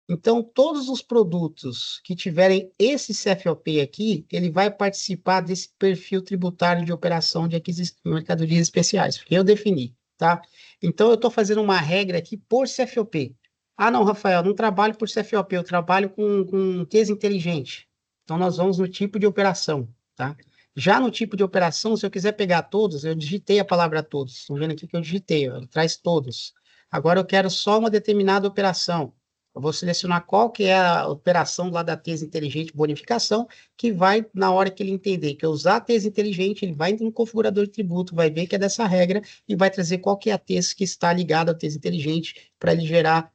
Então, todos os produtos que tiverem esse CFOP aqui, ele vai participar desse perfil tributário de operação de aquisição de mercadorias especiais, porque eu defini, tá? Então, eu estou fazendo uma regra aqui por CFOP. Ah, não, Rafael, não trabalho por CFOP, eu trabalho com case inteligente. Então, nós vamos no tipo de operação, tá? Já no tipo de operação, se eu quiser pegar todos, eu digitei a palavra todos. Estão vendo aqui que eu digitei, ó, ele traz todos. Agora eu quero só uma determinada operação. Eu vou selecionar qual que é a operação lá da Tese Inteligente Bonificação, que vai, na hora que ele entender que eu usar a Tese Inteligente, ele vai no configurador de tributo, vai ver que é dessa regra e vai trazer qual que é a Tese que está ligada à Tese Inteligente para ele gerar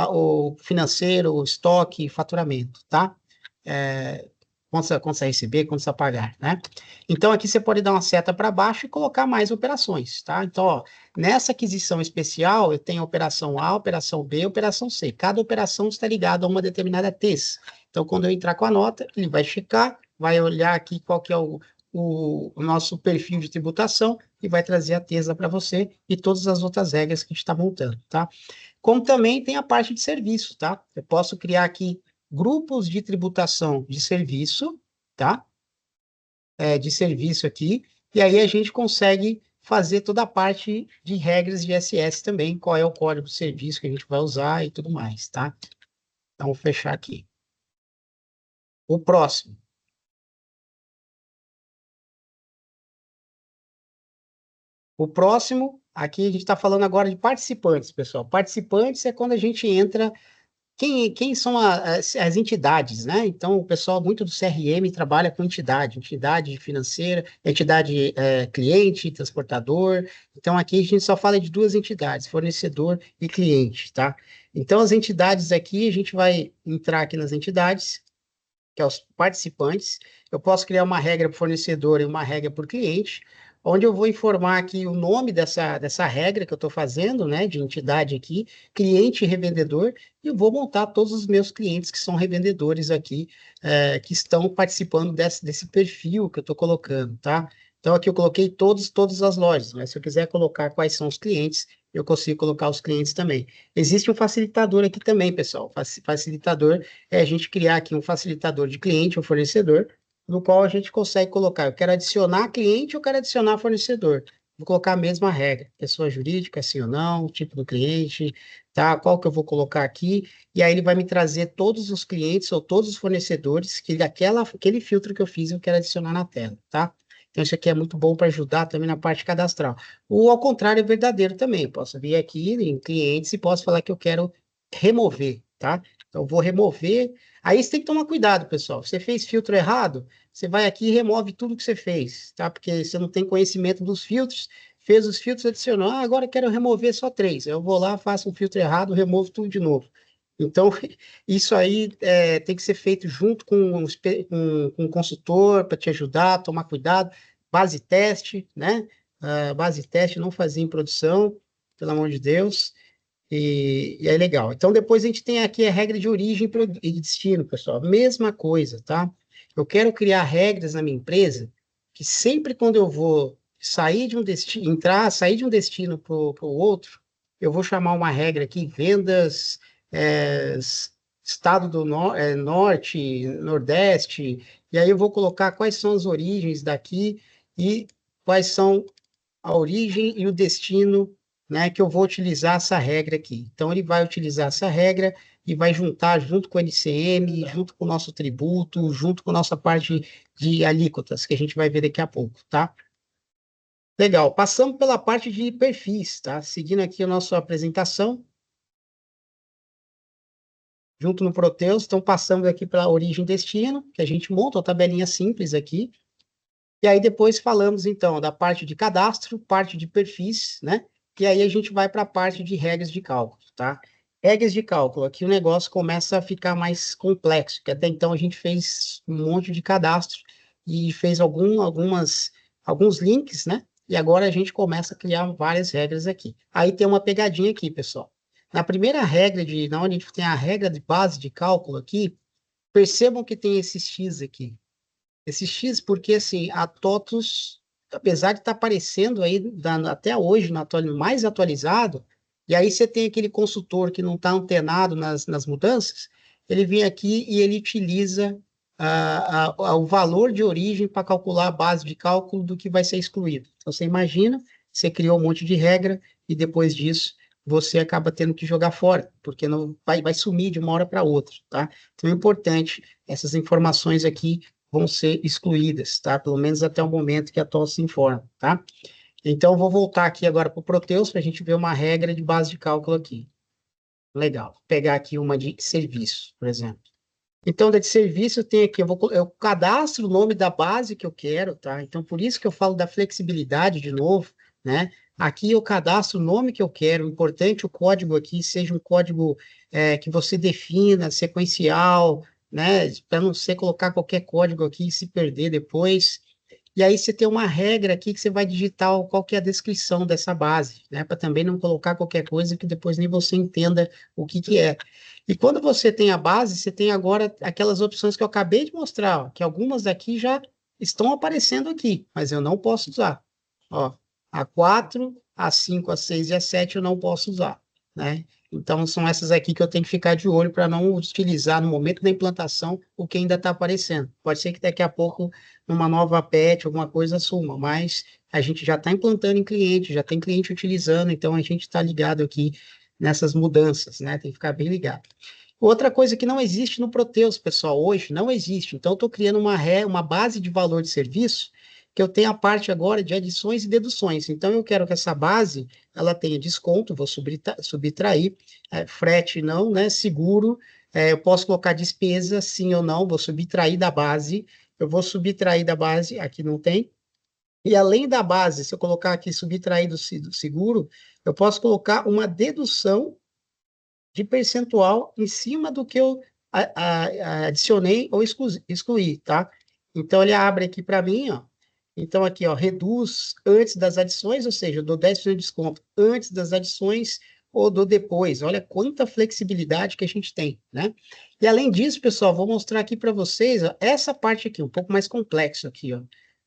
o financeiro, o estoque, faturamento, tá? Contas a receber, contas a pagar, né? Então, aqui você pode dar uma seta para baixo e colocar mais operações, tá? Então, ó, nessa aquisição especial, eu tenho a operação A, operação B, operação C. Cada operação está ligada a uma determinada TES. Então, quando eu entrar com a nota, ele vai checar, vai olhar aqui qual que é o nosso perfil de tributação e vai trazer a TESA para você e todas as outras regras que a gente está montando, tá? Como também tem a parte de serviço, tá? Eu posso criar aqui grupos de tributação de serviço, tá? De serviço aqui, e aí a gente consegue fazer toda a parte de regras de SS também, qual é o código de serviço que a gente vai usar e tudo mais, tá? Então, vou fechar aqui. O próximo. O próximo, aqui a gente está falando agora de participantes, pessoal. Participantes é quando a gente entra. Quem são as entidades, né? Então, o pessoal muito do CRM trabalha com entidade financeira, entidade cliente, transportador. Então, aqui a gente só fala de duas entidades, fornecedor e cliente, tá? Então, as entidades aqui, a gente vai entrar aqui nas entidades, que é os participantes. Eu posso criar uma regra para o fornecedor e uma regra para o cliente, onde eu vou informar aqui o nome dessa regra que eu estou fazendo, né, de entidade aqui, cliente e revendedor, e eu vou montar todos os meus clientes que são revendedores aqui, que estão participando desse perfil que eu estou colocando, tá? Então, aqui eu coloquei todas as lojas, mas se eu quiser colocar quais são os clientes, eu consigo colocar os clientes também. Existe um facilitador aqui também, pessoal. Facilitador é a gente criar aqui um facilitador de cliente ou fornecedor, no qual a gente consegue colocar, eu quero adicionar cliente ou quero adicionar fornecedor. Vou colocar a mesma regra, pessoa jurídica, sim ou não, tipo do cliente, tá? Qual que eu vou colocar aqui, e aí ele vai me trazer todos os clientes ou todos os fornecedores que aquele filtro que eu fiz eu quero adicionar na tela, tá? Então, isso aqui é muito bom para ajudar também na parte cadastral. Ou, ao contrário, é verdadeiro também. Posso vir aqui em clientes e posso falar que eu quero remover, tá? Então, eu vou remover. Aí você tem que tomar cuidado, pessoal. Você fez filtro errado, você vai aqui e remove tudo que você fez, tá? Porque você não tem conhecimento dos filtros, fez os filtros, adicionou, agora eu quero remover só 3. Eu vou lá, faço um filtro errado, removo tudo de novo. Então, isso aí tem que ser feito junto com um consultor para te ajudar, tomar cuidado. Base teste, né? Base teste, não fazer em produção, pelo amor de Deus. E é legal. Então, depois a gente tem aqui a regra de origem e de destino, pessoal. Mesma coisa, tá? Eu quero criar regras na minha empresa que sempre quando eu vou sair de um destino, sair de um destino para o outro, eu vou chamar uma regra aqui, vendas, é, estado do norte, nordeste, e aí eu vou colocar quais são as origens daqui e quais são a origem e o destino, né, que eu vou utilizar essa regra aqui. Então, ele vai utilizar essa regra e vai juntar junto com o NCM, junto com o nosso tributo, junto com a nossa parte de alíquotas, que a gente vai ver daqui a pouco, tá? Legal, passamos pela parte de perfis, tá? Seguindo aqui a nossa apresentação, junto no Proteus, então passamos aqui pela origem e destino, que a gente monta uma tabelinha simples aqui, e aí depois falamos, então, da parte de cadastro, parte de perfis, né? E aí a gente vai para a parte de regras de cálculo, tá? Regras de cálculo, aqui o negócio começa a ficar mais complexo, que até então a gente fez um monte de cadastro e fez alguns links, né? E agora a gente começa a criar várias regras aqui. Aí tem uma pegadinha aqui, pessoal. Na primeira regra na onde a gente tem a regra de base de cálculo aqui, percebam que tem esse X aqui. Esse X, porque assim, a TOTUS, apesar de estar aparecendo aí até hoje, mais atualizado, e aí você tem aquele consultor que não está antenado nas mudanças, ele vem aqui e ele utiliza o valor de origem para calcular a base de cálculo do que vai ser excluído. Então, você imagina, você criou um monte de regra e depois disso você acaba tendo que jogar fora, porque não vai sumir de uma hora para outra, tá? Então, é importante essas informações aqui vão ser excluídas, tá? Pelo menos até o momento que a TOS se informa, tá? Então, vou voltar aqui agora para o Proteus para a gente ver uma regra de base de cálculo aqui. Legal. Vou pegar aqui uma de serviço, por exemplo. Então, da de serviço, eu tenho aqui, eu cadastro o nome da base que eu quero, tá? Então, por isso que eu falo da flexibilidade de novo, né? Aqui eu cadastro o nome que eu quero, o importante o código aqui seja um código que você defina, sequencial, né? Para não ser colocar qualquer código aqui e se perder depois. E aí você tem uma regra aqui que você vai digitar qual que é a descrição dessa base, né? Para também não colocar qualquer coisa que depois nem você entenda o que é. E quando você tem a base, você tem agora aquelas opções que eu acabei de mostrar, ó, que algumas daqui já estão aparecendo aqui, mas eu não posso usar. Ó, a 4, a 5, a 6 e a 7 eu não posso usar. né? Então, são essas aqui que eu tenho que ficar de olho para não utilizar no momento da implantação o que ainda está aparecendo. Pode ser que daqui a pouco, numa nova patch, alguma coisa suma, mas a gente já está implantando em cliente, já tem cliente utilizando, então a gente está ligado aqui nessas mudanças, né? Tem que ficar bem ligado. Outra coisa que não existe no Proteus, pessoal, hoje não existe. Então, eu estou criando uma base de valor de serviço que eu tenho a parte agora de adições e deduções. Então, eu quero que essa base ela tenha desconto, vou subtrair, frete não, né? Seguro, eu posso colocar despesa, sim ou não, vou subtrair da base. Eu vou subtrair da base, aqui não tem. E além da base, se eu colocar aqui subtrair do seguro, eu posso colocar uma dedução de percentual em cima do que eu adicionei ou excluí, tá? Então, ele abre aqui para mim, ó. Então, aqui, ó, reduz antes das adições, ou seja, eu dou 10% de desconto antes das adições ou dou depois. Olha quanta flexibilidade que a gente tem, né? E além disso, pessoal, vou mostrar aqui para vocês, ó, essa parte aqui, um pouco mais complexo aqui, ó.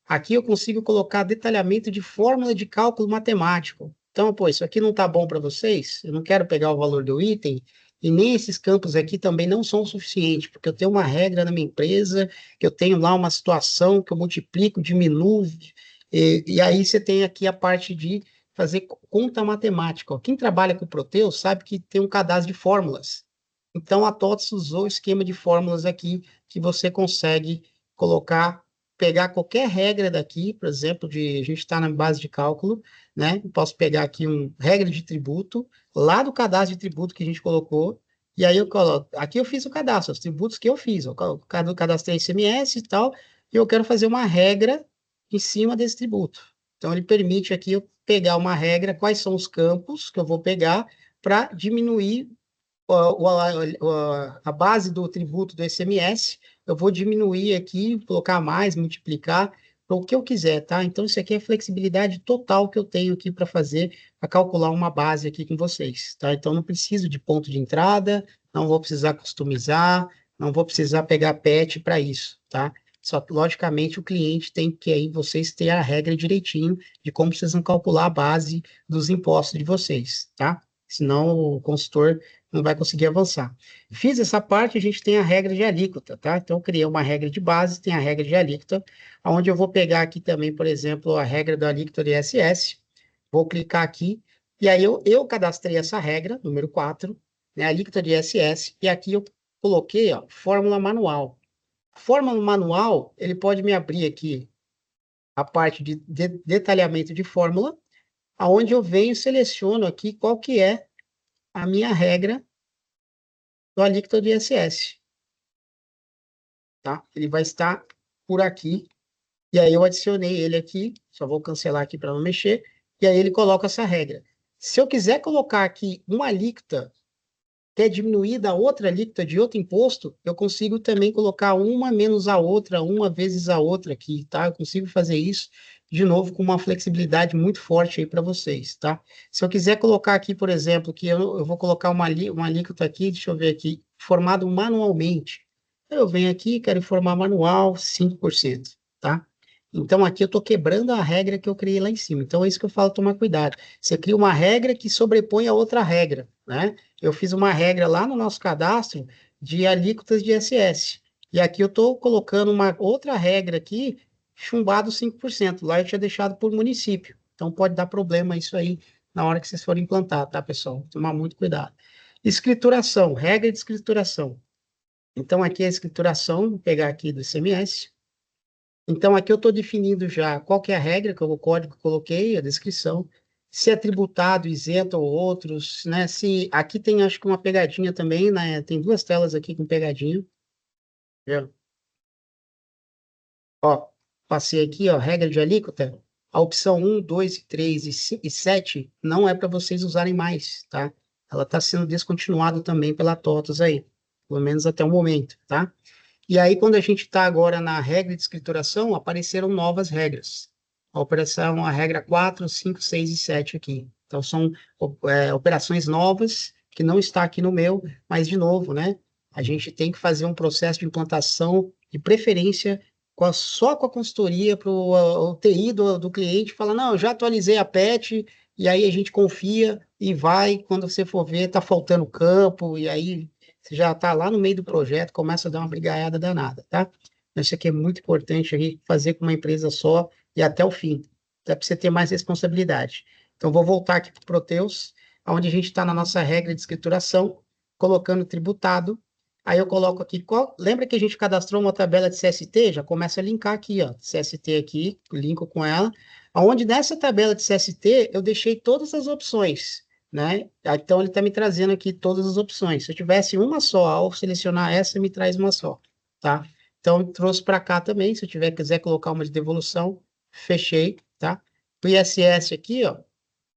Aqui eu consigo colocar detalhamento de fórmula de cálculo matemático. Então, pô, isso aqui não está bom para vocês? Eu não quero pegar o valor do item, e nem esses campos aqui também não são suficientes, porque eu tenho uma regra na minha empresa, que eu tenho lá uma situação que eu multiplico, diminuo, e aí você tem aqui a parte de fazer conta matemática. Ó. Quem trabalha com o Proteus sabe que tem um cadastro de fórmulas. Então, a TOTS usou o esquema de fórmulas aqui, que você consegue colocar, pegar qualquer regra daqui, por exemplo, a gente está na base de cálculo, né? Eu posso pegar aqui regra de tributo, lá do cadastro de tributo que a gente colocou, e aí eu coloco, aqui eu fiz o cadastro, os tributos que eu fiz, eu cadastrei ICMS e tal, e eu quero fazer uma regra em cima desse tributo. Então, ele permite aqui eu pegar uma regra, quais são os campos que eu vou pegar para diminuir a base do tributo do ICMS, eu vou diminuir aqui, colocar mais, multiplicar, para o que eu quiser, tá? Então, isso aqui é a flexibilidade total que eu tenho aqui para fazer, para calcular uma base aqui com vocês, tá? Então, não preciso de ponto de entrada, não vou precisar customizar, não vou precisar pegar patch para isso, tá? Só que, logicamente, o cliente tem que aí vocês ter a regra direitinho de como vocês vão calcular a base dos impostos de vocês, tá? Senão o consultor não vai conseguir avançar. Fiz essa parte, a gente tem a regra de alíquota, tá? Então, eu criei uma regra de base, tem a regra de alíquota, onde eu vou pegar aqui também, por exemplo, a regra do alíquota de ISS, vou clicar aqui, e aí eu cadastrei essa regra, número 4, né, alíquota de ISS, e aqui eu coloquei, ó, fórmula manual. Fórmula manual, ele pode me abrir aqui a parte de detalhamento de fórmula, aonde eu venho e seleciono aqui qual que é a minha regra do alíquota de ISS, tá? Ele vai estar por aqui, e aí eu adicionei ele aqui, só vou cancelar aqui para não mexer, e aí ele coloca essa regra. Se eu quiser colocar aqui uma alíquota que é diminuída a outra alíquota de outro imposto, eu consigo também colocar uma menos a outra, uma vezes a outra aqui, tá? Eu consigo fazer isso, de novo, com uma flexibilidade muito forte aí para vocês, tá? Se eu quiser colocar aqui, por exemplo, que eu vou colocar uma alíquota aqui, deixa eu ver aqui, formado manualmente. Eu venho aqui, quero informar manual, 5%, tá? Então, aqui eu estou quebrando a regra que eu criei lá em cima. Então, é isso que eu falo, tomar cuidado. Você cria uma regra que sobrepõe a outra regra, né? Eu fiz uma regra lá no nosso cadastro de alíquotas de ISS. E aqui eu estou colocando uma outra regra aqui, chumbado 5%. Lá eu tinha deixado por município. Então, pode dar problema isso aí na hora que vocês forem implantar, tá, pessoal? Tomar muito cuidado. Escrituração, regra de escrituração. Então, aqui é a escrituração, vou pegar aqui do ICMS. Então, aqui eu estou definindo já qual que é a regra, que o código que eu coloquei, a descrição, se é tributado, isento ou outros, né? Se aqui tem, acho que uma pegadinha também, né? Tem duas telas aqui com pegadinha. Viu? Ó, passei aqui, ó, regra de alíquota. A opção 1, 2, 3 e 7 não é para vocês usarem mais, tá? Ela está sendo descontinuada também pela TOTUS aí, pelo menos até o momento, tá? E aí, quando a gente está agora na regra de escrituração, apareceram novas regras. A operação, a regra 4, 5, 6 e 7 aqui. Então, são operações novas, que não está aqui no meu, mas, de novo, né? A gente tem que fazer um processo de implantação, de preferência, só com a consultoria para o TI do cliente, falar, não, eu já atualizei a patch, e aí a gente confia e vai, quando você for ver, tá faltando campo, e aí você já tá lá no meio do projeto, começa a dar uma brigaiada danada, tá? Isso aqui é muito importante aí, fazer com uma empresa só e até o fim, até para você ter mais responsabilidade. Então, vou voltar aqui para o Proteus, onde a gente está na nossa regra de escrituração, colocando tributado. Aí eu coloco aqui, lembra que a gente cadastrou uma tabela de CST? Já começa a linkar aqui, ó, CST aqui, linko com ela. Onde nessa tabela de CST eu deixei todas as opções, né? Então ele está me trazendo aqui todas as opções. Se eu tivesse uma só, ao selecionar essa, me traz uma só, tá? Então eu trouxe para cá também, se eu quiser colocar uma de devolução, fechei, tá? O ISS aqui, ó,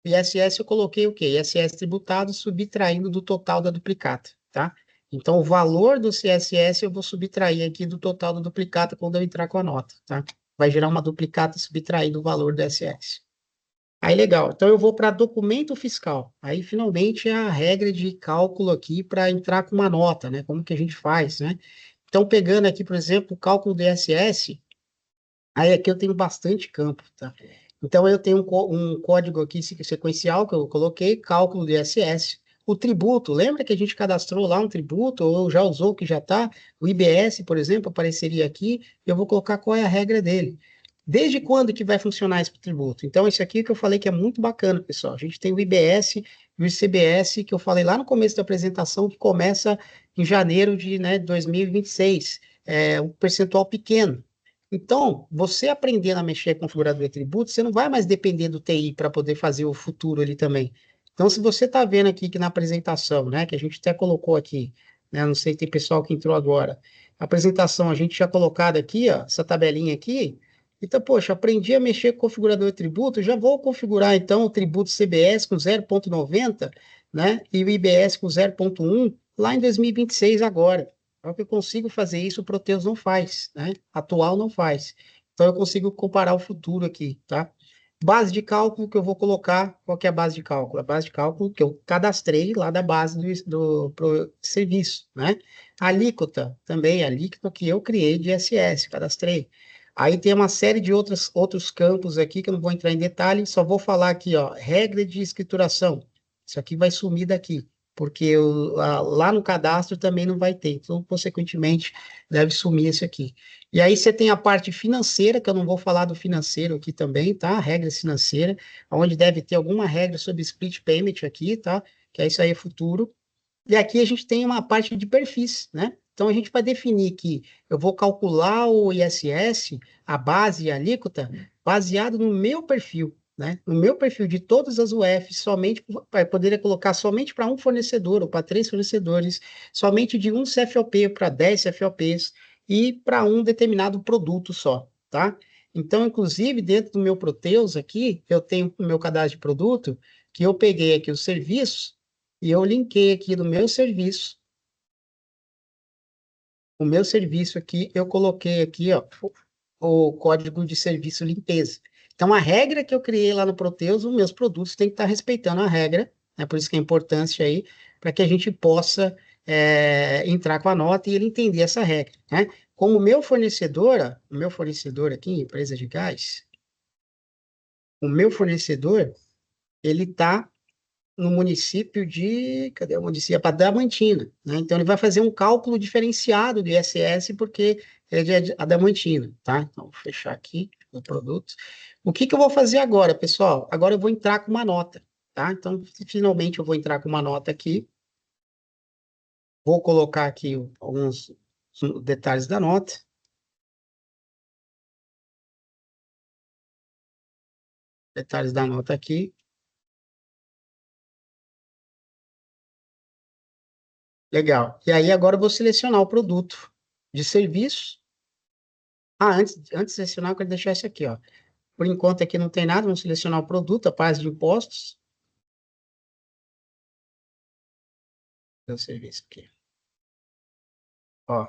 ISS eu coloquei o quê? ISS tributado subtraindo do total da duplicata, tá? Então, o valor do CSS eu vou subtrair aqui do total da duplicata quando eu entrar com a nota, tá? Vai gerar uma duplicata subtraindo o valor do SS. Aí, legal. Então, eu vou para documento fiscal. Aí, finalmente, é a regra de cálculo aqui para entrar com uma nota, né? Como que a gente faz, né? Então, pegando aqui, por exemplo, o cálculo do ISS, aí aqui eu tenho bastante campo, tá? Então eu tenho um código aqui sequencial que eu coloquei, cálculo de ISS. O tributo, lembra que a gente cadastrou lá um tributo, ou já usou que já está? O IBS, por exemplo, apareceria aqui, eu vou colocar qual é a regra dele. Desde quando que vai funcionar esse tributo? Então, esse aqui que eu falei que é muito bacana, pessoal. A gente tem o IBS e o ICBS, que eu falei lá no começo da apresentação, que começa em janeiro de 2026. É um percentual pequeno. Então, você aprendendo a mexer com configurador de atributos, você não vai mais depender do TI para poder fazer o futuro ali também. Então, se você está vendo aqui que na apresentação, né, que a gente até colocou aqui, né, não sei, tem pessoal que entrou agora, a apresentação a gente já colocado aqui, ó, essa tabelinha aqui, então, poxa, aprendi a mexer com configurador de atributo, já vou configurar então o tributo CBS com 0.90, né, e o IBS com 0.1 lá em 2026 agora. É que eu consigo fazer isso, o Proteus não faz, né? Atual não faz. Então, eu consigo comparar o futuro aqui, tá? Base de cálculo que eu vou colocar, qual que é a base de cálculo? A base de cálculo que eu cadastrei lá da base pro serviço, né? Alíquota, também, alíquota que eu criei de ISS, cadastrei. Aí tem uma série de outros campos aqui que eu não vou entrar em detalhe, só vou falar aqui, ó, regra de escrituração. Isso aqui vai sumir daqui porque lá no cadastro também não vai ter. Então, consequentemente, deve sumir esse aqui. E aí você tem a parte financeira, que eu não vou falar do financeiro aqui também, tá? Regra financeira, onde deve ter alguma regra sobre split payment aqui, tá? Que é isso aí, é futuro. E aqui a gente tem uma parte de perfis, né? Então, a gente vai definir que eu vou calcular o ISS, a base e a alíquota, baseado no meu perfil, né? No meu perfil de todas as UFs, somente poderia colocar somente para um fornecedor ou para 3 fornecedores, somente de um CFOP para 10 CFOPs e para um determinado produto só, tá? Então, inclusive, dentro do meu Proteus aqui, eu tenho o meu cadastro de produto, que eu peguei aqui os serviços, e eu linkei aqui no meu serviço, o meu serviço aqui, eu coloquei aqui, ó, o código de serviço limpeza. Então, a regra que eu criei lá no Proteus, os meus produtos têm que estar respeitando a regra, né? Por isso que é importante aí, para que a gente possa entrar com a nota e ele entender essa regra, né? Como o meu fornecedor aqui, empresa de gás, o meu fornecedor, ele está no município de, cadê o município? Adamantina, né? Então, ele vai fazer um cálculo diferenciado do ISS, porque ele é de Adamantina, tá? Então, vou fechar aqui o produto. O que que eu vou fazer agora, pessoal? Agora eu vou entrar com uma nota, tá? Então, finalmente eu vou entrar com uma nota aqui. Vou colocar aqui alguns detalhes da nota. Detalhes da nota aqui. Legal. E aí, agora eu vou selecionar o produto de serviço. Ah, antes de selecionar, eu quero deixar isso aqui, ó. Por enquanto aqui não tem nada, vamos selecionar o produto, a parte de impostos. Deu serviço aqui. Ó,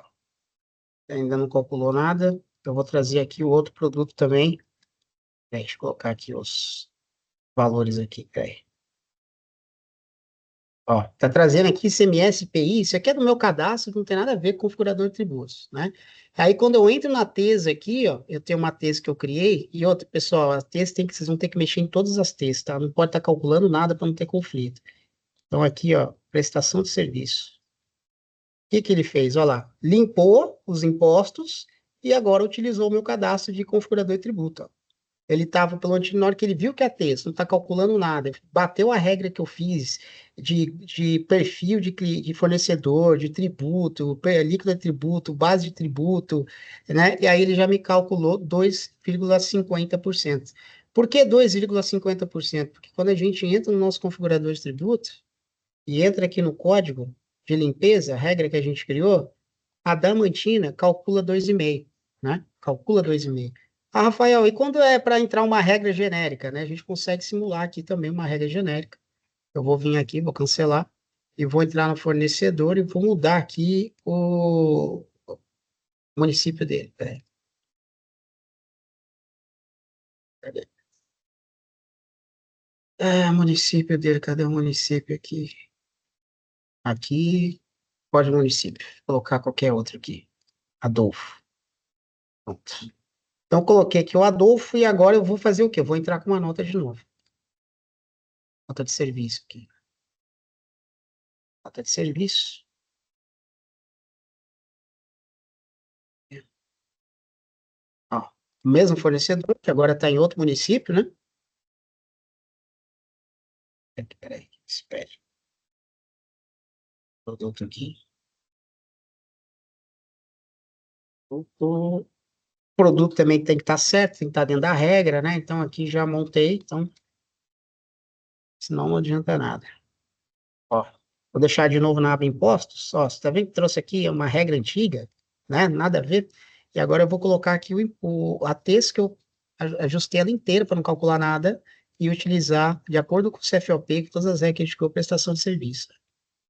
ainda não calculou nada. Eu vou trazer aqui o outro produto também. Deixa eu colocar aqui os valores aqui. Peraí. Ó, tá trazendo aqui ICMS, IPI, isso aqui é do meu cadastro, não tem nada a ver com configurador de tributos, né? Aí, quando eu entro na TES aqui, ó, eu tenho uma TES que eu criei, e outra, pessoal, a TES vocês vão ter que mexer em todas as TES, tá? Não pode estar calculando nada para não ter conflito. Então, aqui, ó, prestação de serviço. O que que ele fez? Olha lá, limpou os impostos e agora utilizou o meu cadastro de configurador de tributo, ó. Ele estava, pelo menos na hora que ele viu que a texto não está calculando nada, bateu a regra que eu fiz de perfil de fornecedor, de tributo, líquido de tributo, base de tributo, né? E aí ele já me calculou 2,50%. Por que 2,50%? Porque quando a gente entra no nosso configurador de tributo e entra aqui no código de limpeza, a regra que a gente criou, a Damantina calcula 2,5, né? Calcula 2,5. Ah, Rafael, e quando é para entrar uma regra genérica, né? A gente consegue simular aqui também uma regra genérica. Eu vou vir aqui, vou cancelar, e vou entrar no fornecedor e vou mudar aqui o município dele. Peraí. Município dele, cadê o município aqui? Aqui, código município. Vou colocar qualquer outro aqui. Adolfo. Pronto. Então, coloquei aqui o Adolfo e agora eu vou fazer o quê? Eu vou entrar com uma nota de novo. Nota de serviço aqui. Nota de serviço. Ó, o mesmo fornecedor, que agora está em outro município, né? Peraí, espere. Produto aqui. O produto também tem que estar certo, tem que estar dentro da regra, né? Então aqui já montei, então senão não adianta nada. Ó, vou deixar de novo na aba impostos. Ó, você tá vendo que trouxe aqui uma regra antiga, né? Nada a ver. E agora eu vou colocar aqui a texto que eu ajustei ela inteira para não calcular nada e utilizar de acordo com o CFOP, com todas as regras que a gente criou, prestação de serviço.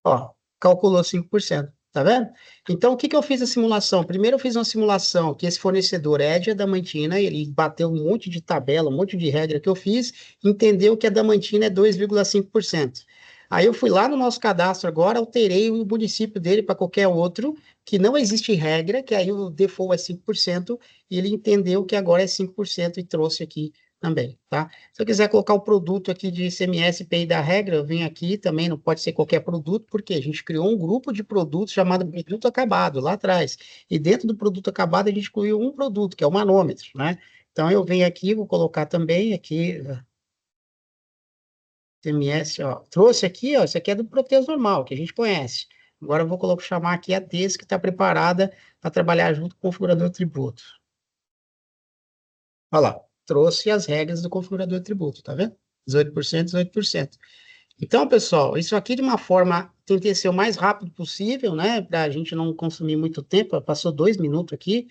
Ó, calculou 5%, tá vendo? Então, o que que eu fiz a simulação? Primeiro eu fiz uma simulação que esse fornecedor é de Adamantina, ele bateu um monte de tabela, um monte de regra que eu fiz, entendeu que a Adamantina é 2,5%. Aí eu fui lá no nosso cadastro agora, alterei o município dele para qualquer outro, que não existe regra, que aí o default é 5%, e ele entendeu que agora é 5% e trouxe aqui também, tá? Se eu quiser colocar o produto aqui de ICMS PI da regra, eu venho aqui também, não pode ser qualquer produto, porque a gente criou um grupo de produtos chamado produto acabado lá atrás. E dentro do produto acabado a gente incluiu um produto, que é o manômetro, né? Então eu venho aqui, vou colocar também aqui ICMS, ó. Trouxe aqui, ó, isso aqui é do Proteus normal, que a gente conhece. Agora eu vou chamar aqui a TES, que está preparada para trabalhar junto com o configurador de tributo. Olha lá, trouxe as regras do configurador de tributo, tá vendo? 18%, 18%. Então, pessoal, isso aqui de uma forma, tentei ser o mais rápido possível, né, para a gente não consumir muito tempo, passou 2 minutos aqui.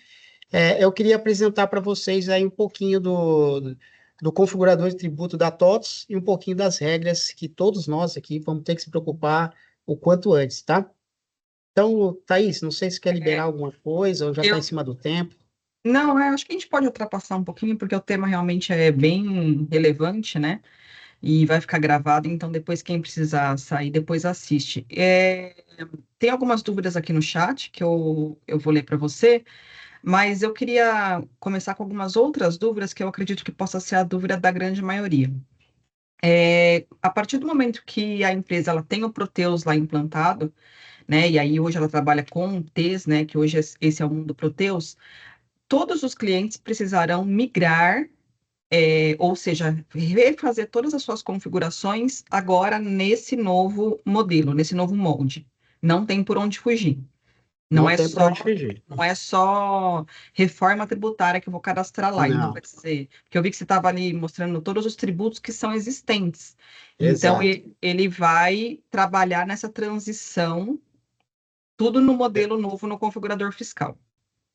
Eu queria apresentar para vocês aí um pouquinho do configurador de tributo da TOTS e um pouquinho das regras que todos nós aqui vamos ter que se preocupar o quanto antes, tá? Então, Thaís, não sei se quer liberar alguma coisa ou já está em cima do tempo. Não, acho que a gente pode ultrapassar um pouquinho, porque o tema realmente é bem relevante, né? E vai ficar gravado, então depois quem precisar sair, depois assiste. Tem algumas dúvidas aqui no chat que eu vou ler para você, mas eu queria começar com algumas outras dúvidas que eu acredito que possa ser a dúvida da grande maioria. A partir do momento que a empresa ela tem o Proteus lá implantado, né? E aí hoje ela trabalha com o TES, né? Que hoje esse é o mundo Proteus. Todos os clientes precisarão migrar, ou seja, refazer todas as suas configurações agora nesse novo modelo, nesse novo molde. Não tem por onde fugir. Não tem para onde fugir. Não é só reforma tributária que eu vou cadastrar lá. Então, Não, vai ser. Porque eu vi que você estava ali mostrando todos os tributos que são existentes. Então, exato. ele vai trabalhar nessa transição, tudo no modelo novo, no configurador fiscal.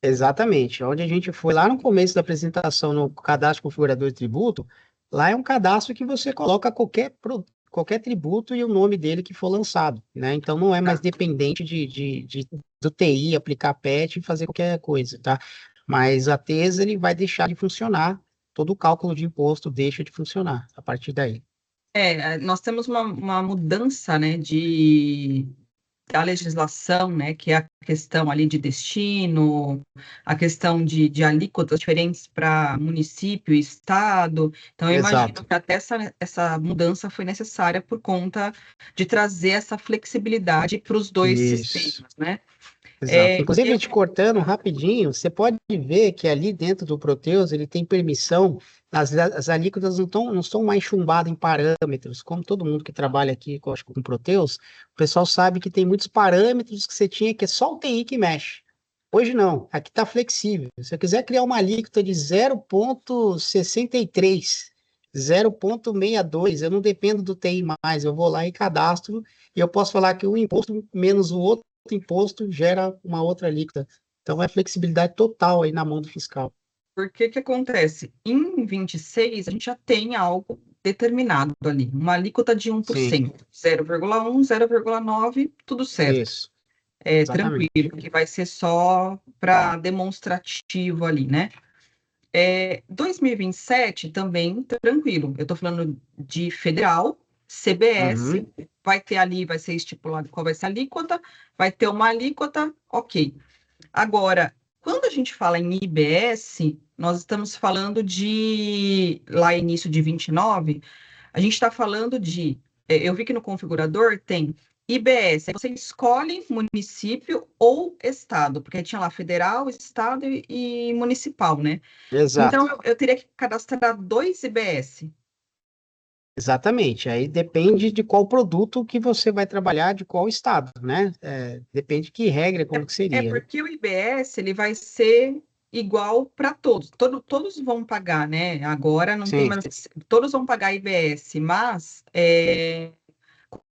Exatamente. Onde a gente foi lá no começo da apresentação no cadastro configurador de tributo, lá é um cadastro que você coloca qualquer tributo e o nome dele que for lançado, né? Então não é mais dependente do TI aplicar PET e fazer qualquer coisa, tá? Mas a TESA ele vai deixar de funcionar, todo o cálculo de imposto deixa de funcionar a partir daí. Nós temos uma mudança, né, da legislação, né, que é a questão ali de destino, a questão de alíquotas diferentes para município e estado. Então, eu imagino Exato. que até essa mudança foi necessária por conta de trazer essa flexibilidade para os dois Isso. sistemas, né? Exato. Inclusive, a Eu, gente cortando rapidinho, você pode ver que ali dentro do Proteus ele tem permissão, as alíquotas não estão mais chumbadas em parâmetros, como todo mundo que trabalha aqui acho, com Proteus, o pessoal sabe que tem muitos parâmetros que você tinha que é só o TI que mexe. Hoje não, aqui está flexível. Se eu quiser criar uma alíquota de 0,63, 0,62, eu não dependo do TI mais, eu vou lá e cadastro, e eu posso falar que um imposto menos o outro imposto gera uma outra alíquota. Então, é flexibilidade total aí na mão do fiscal. Porque que acontece? Em 26, a gente já tem algo determinado ali, uma alíquota de Sim, 1%, 0,1, 0,9, tudo certo. isso, Tranquilo, exatamente. que vai ser só para demonstrativo ali, né? 2027 também tranquilo. Eu estou falando de federal, CBS, Uhum, vai ter ali, vai ser estipulado qual vai ser a alíquota, vai ter uma alíquota, ok. Agora, quando a gente fala em IBS, nós estamos falando de, lá início de 29, a gente está falando de, eu vi que no configurador tem IBS, aí você escolhe município ou estado, porque tinha lá federal, estado e municipal, né? Então, exato, eu teria que cadastrar 2 IBS. exatamente. Aí depende de qual produto que você vai trabalhar, de qual estado, né? Depende de que regra, como que seria, né? Porque o IBS ele vai ser igual para todos. Todos vão pagar, né? Agora não tem Sim, mais. Todos vão pagar IBS, mas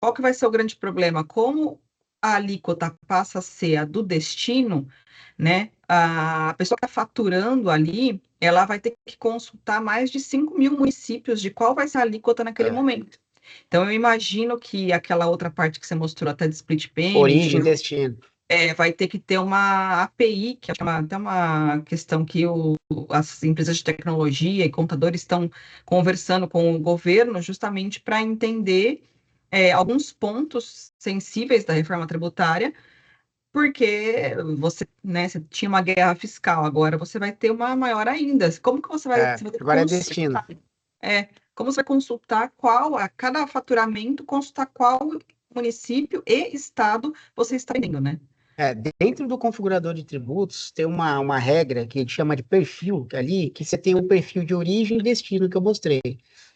qual que vai ser o grande problema? Como a alíquota passa a ser a do destino, né? A pessoa que está faturando ali, ela vai ter que consultar mais de 5 mil municípios de qual vai ser a alíquota naquele é. momento. Então, eu imagino que aquela outra parte que você mostrou, até de split payment, Origem e destino. vai ter que ter uma API, que é até uma questão que as empresas de tecnologia e contadores estão conversando com o governo justamente para entender alguns pontos sensíveis da reforma tributária, porque você, né, você tinha uma guerra fiscal, agora você vai ter uma maior ainda. Como que você vai ter que Agora é destino. consultar? Como você vai consultar a cada faturamento, consultar qual município e estado você está vendendo, né? Dentro do configurador de tributos, tem uma regra que a gente chama de perfil ali, que você tem um perfil de origem e destino que eu mostrei.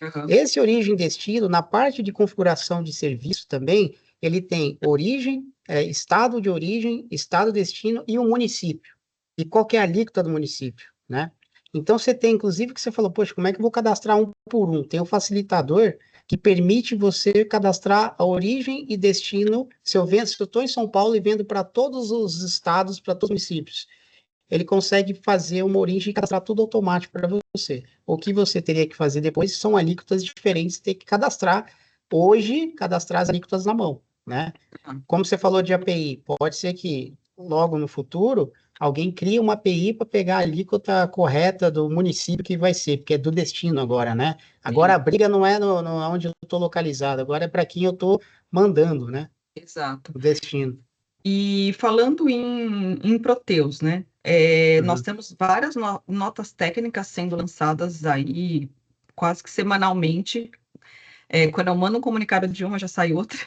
Aham. Esse origem e destino, na parte de configuração de serviço também, ele tem origem, estado de origem, estado de destino e um município. E qual que é a alíquota do município, né? Então, você tem, inclusive, que você falou, poxa, como é que eu vou cadastrar um por um? Tem um facilitador que permite você cadastrar a origem e destino. Se eu estou em São Paulo e vendo para todos os estados, para todos os municípios, ele consegue fazer uma origem e cadastrar tudo automático para você. O que você teria que fazer depois são alíquotas diferentes, ter que cadastrar hoje, cadastrar as alíquotas na mão, né? Como você falou de API, pode ser que logo no futuro alguém crie uma API para pegar a alíquota correta do município que vai ser, porque é do destino agora, né? Agora Sim, a briga não é no onde eu estou localizado, agora é para quem eu estou mandando, né? exato. O destino. E falando em Proteus, né? Nós Uhum. temos várias notas técnicas sendo lançadas aí quase que semanalmente. Quando eu mando um comunicado de uma, já sai outra.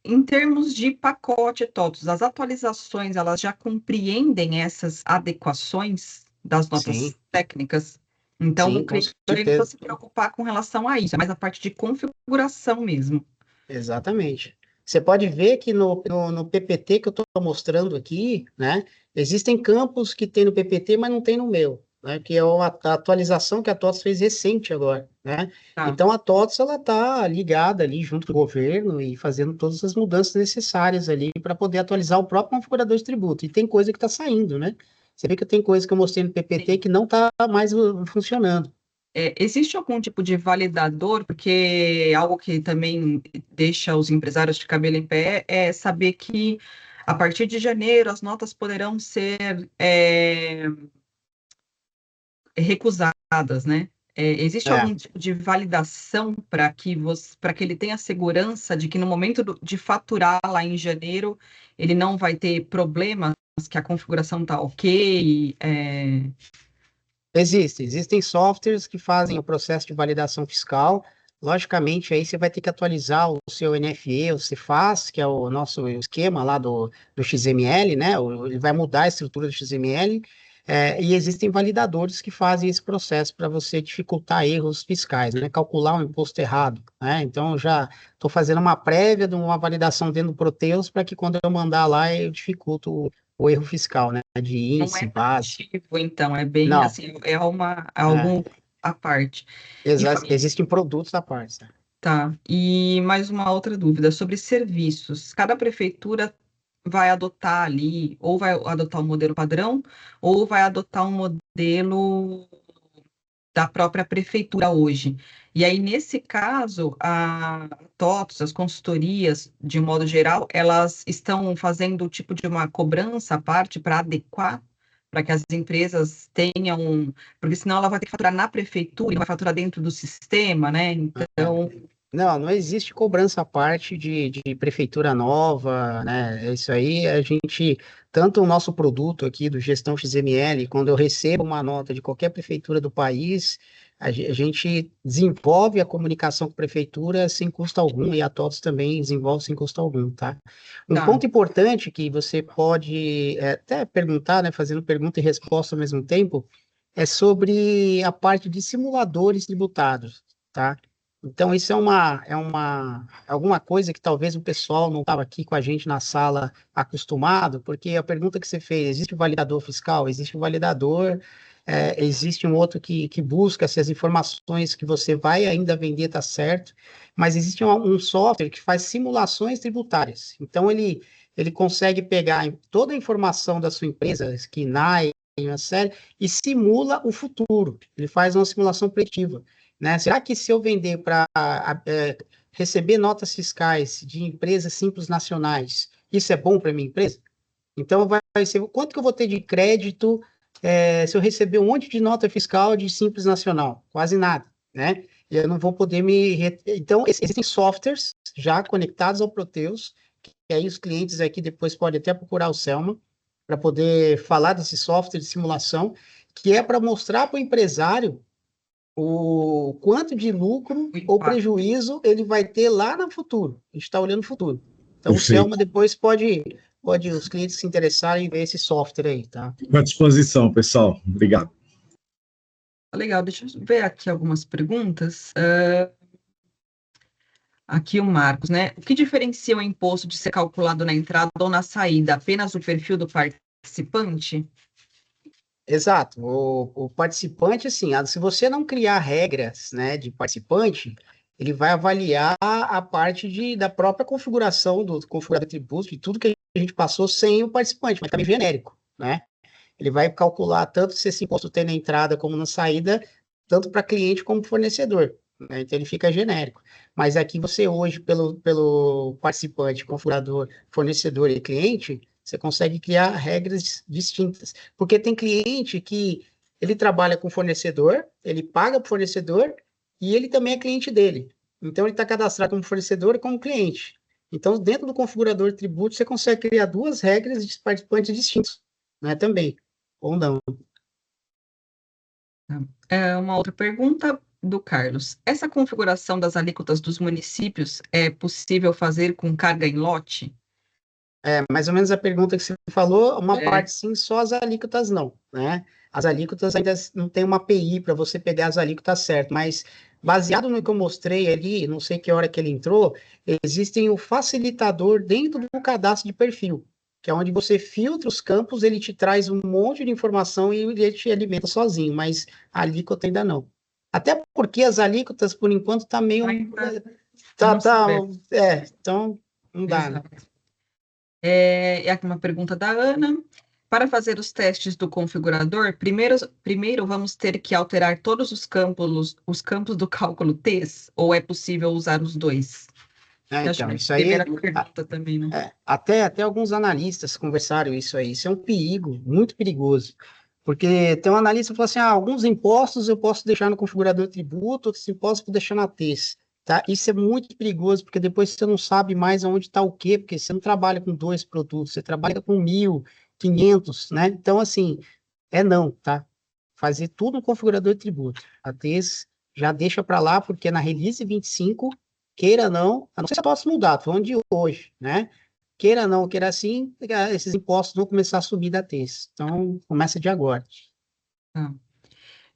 Em termos de pacote todos, as atualizações, elas já compreendem essas adequações das Sim, notas técnicas? Então, o sim, com cliente não precisa certeza. se preocupar com relação a isso, é mais a parte de configuração mesmo. Exatamente. Você pode ver que no PPT que eu estou mostrando aqui, né, existem campos que tem no PPT, mas não tem no meu, né, que é a atualização que a TOTS fez recente agora, né? Tá? Então a TOTS ela está ligada ali junto com o governo e fazendo todas as mudanças necessárias ali para poder atualizar o próprio configurador de tributo. E tem coisa que está saindo, né? Você vê que tem coisa que eu mostrei no PPT Sim. que não está mais funcionando. Existe algum tipo de validador? Porque algo que também deixa os empresários de cabelo em pé é saber que a partir de janeiro as notas poderão ser recusadas, né? Existe algum tipo de validação para que ele tenha segurança de que no momento de faturar lá em janeiro, ele não vai ter problemas, que a configuração está ok? Existem softwares que fazem o processo de validação fiscal. Logicamente, aí você vai ter que atualizar o seu NFE, o Cefaz, que é o nosso esquema lá do XML, né? Ele vai mudar a estrutura do XML, e existem validadores que fazem esse processo para você dificultar erros fiscais, né? Calcular um imposto errado, né? Então, eu já estou fazendo uma prévia de uma validação dentro do Proteus para que quando eu mandar lá, eu dificulto o erro fiscal, né? De Não índice, é base. nativo, então, é bem Não. assim, é É. algo à parte. E, Existem produtos à parte, tá? tá. E mais uma outra dúvida sobre serviços. Cada prefeitura vai adotar ali, ou vai adotar um modelo padrão, ou vai adotar um modelo da própria prefeitura hoje. E aí, nesse caso, a TOTS, as consultorias, de modo geral, elas estão fazendo o tipo de uma cobrança à parte para adequar, para que as empresas tenham, porque senão ela vai ter que faturar na prefeitura e vai faturar dentro do sistema, né? Então, Não existe cobrança à parte de prefeitura nova, né? Isso aí, tanto o nosso produto aqui do Gestão XML, quando eu recebo uma nota de qualquer prefeitura do país, a gente desenvolve a comunicação com a prefeitura sem custo algum, e a TOTS também desenvolve sem custo algum, tá? Um tá, ponto importante que você pode até perguntar, né, fazendo pergunta e resposta ao mesmo tempo, é sobre a parte de simuladores tributários, tá? Então, isso alguma coisa que talvez o pessoal não estava aqui com a gente na sala acostumado, porque a pergunta que você fez, existe um validador fiscal? Existe um validador, existe um outro que busca se as informações que você vai ainda vender está certo, mas existe um software que faz simulações tributárias. Então, ele consegue pegar toda a informação da sua empresa, KNAI, uma série, e simula o futuro. Ele faz uma simulação preditiva. Né? Será que se eu vender para receber notas fiscais de empresas simples nacionais, isso é bom para minha empresa? Então, vai ser quanto que eu vou ter de crédito se eu receber um monte de nota fiscal de simples nacional? Quase nada, né? E eu não vou poder Então, existem softwares já conectados ao Proteus, que aí os clientes aqui depois podem até procurar o Selma, para poder falar desse software de simulação, que é para mostrar para o empresário o quanto de lucro ou prejuízo ele vai ter lá no futuro. A gente está olhando o futuro. Então, o Selma depois pode os clientes se interessarem em ver esse software aí, tá? À disposição, pessoal. Obrigado. legal. Deixa eu ver aqui algumas perguntas. Aqui o Marcos, né? O que diferencia o imposto de ser calculado na entrada ou na saída? Apenas o perfil do participante? Exato. O participante, assim, se você não criar regras, né, de participante, ele vai avaliar a parte da própria configuração do configurador de tributos, de tudo que a gente passou sem o participante, mas também genérico, né? Ele vai calcular tanto se esse imposto tem na entrada como na saída, tanto para cliente como fornecedor, né? Então ele fica genérico. Mas aqui você hoje, pelo participante, configurador, fornecedor e cliente, você consegue criar regras distintas. Porque tem cliente que ele trabalha com fornecedor, ele paga para o fornecedor e ele também é cliente dele. Então ele está cadastrado como fornecedor e como cliente. Então, dentro do configurador de tributos, você consegue criar duas regras de participantes distintos, né, também, ou não. Uma outra pergunta do Carlos. Essa configuração das alíquotas dos municípios é possível fazer com carga em lote? Mais ou menos a pergunta que você falou, uma parte sim, só as alíquotas não, né? As alíquotas ainda não tem uma API para você pegar as alíquotas certo, mas baseado no que eu mostrei ali, não sei que hora que ele entrou, existem o facilitador dentro do cadastro de perfil, que é onde você filtra os campos, ele te traz um monte de informação e ele te alimenta sozinho, mas a alíquota ainda não. Até porque as alíquotas, por enquanto, tá meio... então não dá, né? Aqui uma pergunta da Ana. Para fazer os testes do configurador, primeiro vamos ter que alterar todos os campos do cálculo TES, ou é possível usar os dois? Então, isso aí... pergunta também, né? Até alguns analistas conversaram isso aí. Isso é um perigo, muito perigoso. Porque tem um analista que fala assim, alguns impostos eu posso deixar no configurador de tributo, outros impostos eu vou deixar na TES, tá? Isso é muito perigoso, porque depois você não sabe mais aonde está o quê, porque você não trabalha com 2 produtos, você trabalha com 1.000, 500, né? Então, assim, não, tá? Fazer tudo no configurador de tributo. A TES já deixa para lá, porque na release 25, queira não, a não ser se a posso mudar, tô falando de hoje, né? Queira não, queira sim, esses impostos vão começar a subir da TES. Então, começa de agora. Tá.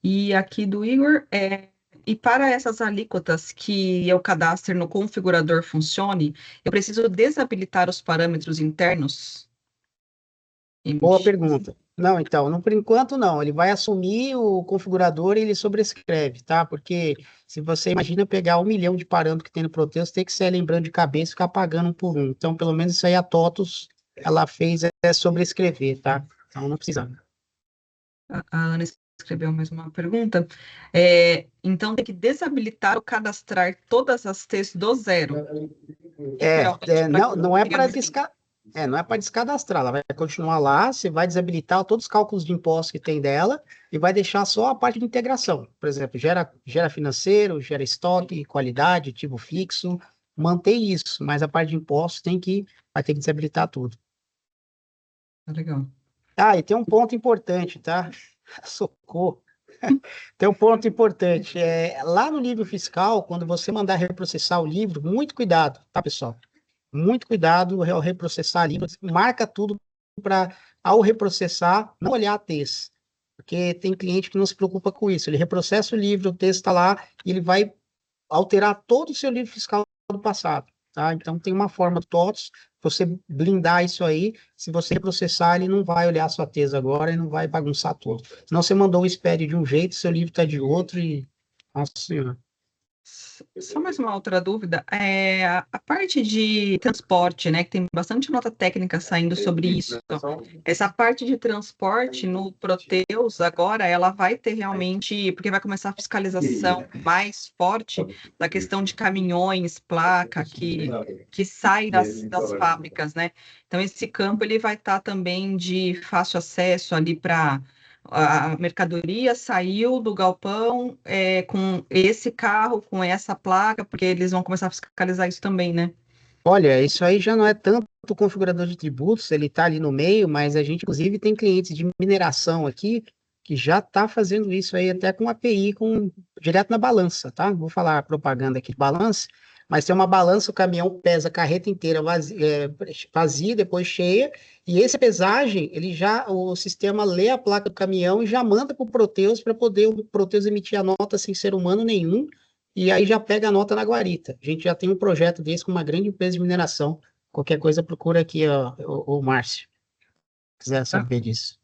E aqui do Igor, e para essas alíquotas que eu cadastro no configurador funcione, eu preciso desabilitar os parâmetros internos? Boa pergunta. Não, então, não, por enquanto não. Ele vai assumir o configurador e ele sobrescreve, tá? Porque se você imagina pegar 1 milhão de parâmetros que tem no Proteus, tem que ser lembrando de cabeça e ficar pagando um por um. Então, pelo menos isso aí a TOTUS, ela fez sobrescrever, tá? Então, não precisa. A Ana escreveu mais uma pergunta. Então, tem que desabilitar ou cadastrar todas as T's do zero. Não é para não é para descadastrar, ela vai continuar lá, você vai desabilitar todos os cálculos de impostos que tem dela e vai deixar só a parte de integração. Por exemplo, gera financeiro, gera estoque, qualidade, ativo fixo, mantém isso, mas a parte de impostos vai ter que desabilitar tudo. Legal. E tem um ponto importante, tá? Socorro. Tem um ponto importante. Lá no livro fiscal, quando você mandar reprocessar o livro, muito cuidado, tá, pessoal? Muito cuidado ao reprocessar ali, marca tudo para, ao reprocessar, não olhar a TES, porque tem cliente que não se preocupa com isso, ele reprocessa o livro, o texto está lá, e ele vai alterar todo o seu livro fiscal do passado, tá? Então, tem uma forma do TOTS, você blindar isso aí, se você reprocessar, ele não vai olhar a sua TES agora e não vai bagunçar tudo. Senão você mandou o SPED de um jeito, seu livro está de outro e... Nossa Senhora. Só mais uma outra dúvida. A parte de transporte, né, que tem bastante nota técnica saindo sobre isso. Essa parte de transporte no Proteus agora, ela vai ter realmente, porque vai começar a fiscalização mais forte da questão de caminhões, placa, que sai das fábricas, né? Então, esse campo ele vai estar também de fácil acesso ali para a mercadoria saiu do galpão com esse carro, com essa placa, porque eles vão começar a fiscalizar isso também, né? Olha, isso aí já não é tanto o configurador de tributos, ele está ali no meio, mas a gente, inclusive, tem clientes de mineração aqui que já está fazendo isso aí até com API, direto na balança, tá? Vou falar propaganda aqui de balança, mas tem uma balança, o caminhão pesa a carreta inteira vazia, depois cheia, e essa pesagem, o sistema lê a placa do caminhão e já manda para o Proteus para poder o Proteus emitir a nota sem ser humano nenhum, e aí já pega a nota na guarita. A gente já tem um projeto desse com uma grande empresa de mineração. Qualquer coisa, procura aqui, ó, o Márcio, se quiser saber disso.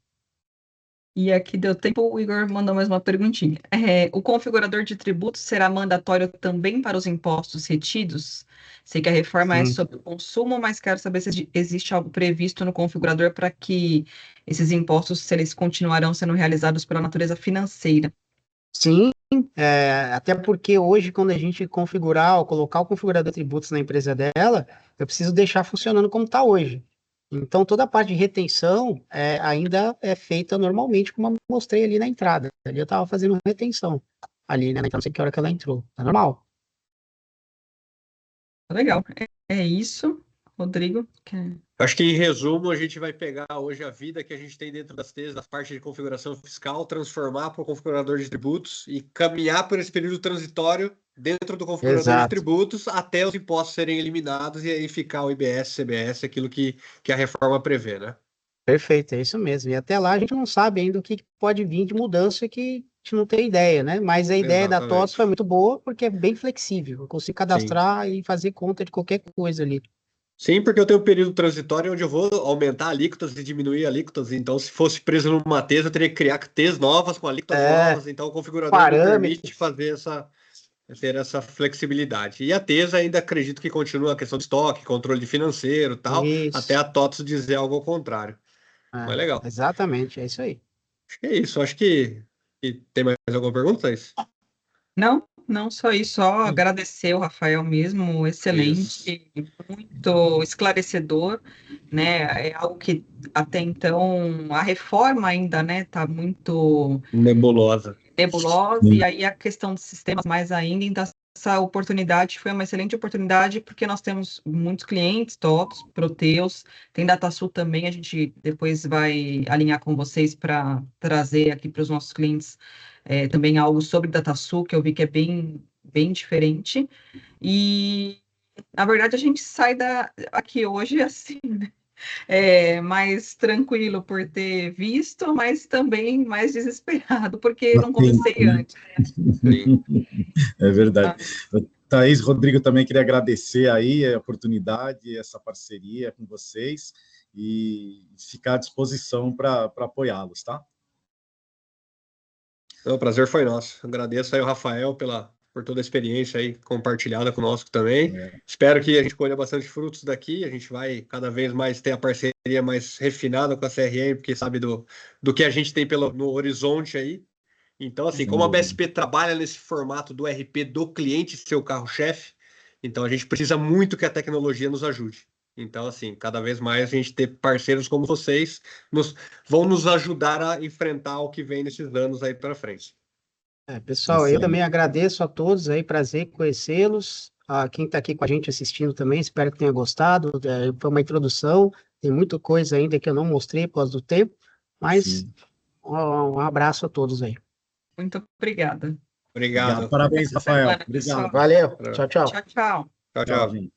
E aqui deu tempo, o Igor mandou mais uma perguntinha. O configurador de tributos será mandatório também para os impostos retidos? Sei que a reforma é sobre o consumo, mas quero saber se existe algo previsto no configurador para que esses impostos, se eles continuarão sendo realizados pela natureza financeira. Sim, até porque hoje, quando a gente configurar ou colocar o configurador de tributos na empresa dela, eu preciso deixar funcionando como está hoje. Então, toda a parte de retenção ainda é feita normalmente, como eu mostrei ali na entrada. Ali eu estava fazendo retenção ali, né? Então, não sei que hora que ela entrou. Tá normal. Legal. É isso, Rodrigo. Acho que, em resumo, a gente vai pegar hoje a vida que a gente tem dentro das TES, das partes de configuração fiscal, transformar para o configurador de tributos e caminhar por esse período transitório dentro do configurador de tributos até os impostos serem eliminados e aí ficar o IBS, CBS, aquilo que a reforma prevê, né? Perfeito, é isso mesmo. E até lá a gente não sabe ainda o que pode vir de mudança que a gente não tem ideia, né? Mas a ideia da TOTS foi muito boa porque é bem flexível. Eu consigo cadastrar e fazer conta de qualquer coisa ali. Sim, porque eu tenho um período transitório onde eu vou aumentar alíquotas e diminuir alíquotas. Então, se fosse preso numa TES, eu teria que criar TES novas com alíquotas novas. Então, o configurador me permite fazer ter essa flexibilidade. E a TES ainda acredito que continua a questão de estoque, controle de financeiro e tal, até a TOTS dizer algo ao contrário. Mas legal. Exatamente, é isso aí. Acho que é isso. Acho que tem mais alguma pergunta, Thaís? Não, não só isso, só agradecer o Rafael mesmo, excelente, muito esclarecedor, né? É algo que até então a reforma ainda, né, tá muito Nebulosa. nebulosa, e aí a questão dos sistemas mais ainda, então essa oportunidade foi uma excelente oportunidade, porque nós temos muitos clientes, TOTOS, Proteus, tem DataSul também, a gente depois vai alinhar com vocês para trazer aqui para os nossos clientes também algo sobre DataSul, que eu vi que é bem diferente, e na verdade a gente sai aqui hoje assim, mais tranquilo por ter visto, mas também mais desesperado, porque não comecei antes. Sim. É verdade. Thaís, Rodrigo, também queria agradecer aí a oportunidade, essa parceria com vocês e ficar à disposição para apoiá-los, tá? O prazer foi nosso. Agradeço aí o Rafael por toda a experiência aí compartilhada conosco também. Espero que a gente colha bastante frutos daqui. A gente vai cada vez mais ter a parceria mais refinada com a CRM, porque sabe do que a gente tem no horizonte aí. Então, assim, como a BSP trabalha nesse formato do RP do cliente ser o carro-chefe, então a gente precisa muito que a tecnologia nos ajude. Então, assim, cada vez mais a gente ter parceiros como vocês vão nos ajudar a enfrentar o que vem nesses anos aí para frente. Pessoal, eu também agradeço a todos aí, prazer conhecê-los. A quem está aqui com a gente assistindo também, espero que tenha gostado. Foi uma introdução, tem muita coisa ainda que eu não mostrei por causa do tempo, mas um abraço a todos aí. Muito obrigada. Obrigado. Parabéns, Rafael. Semana, Obrigado. Valeu. Tchau, tchau. Tchau, tchau. Tchau, Tchau, tchau. gente.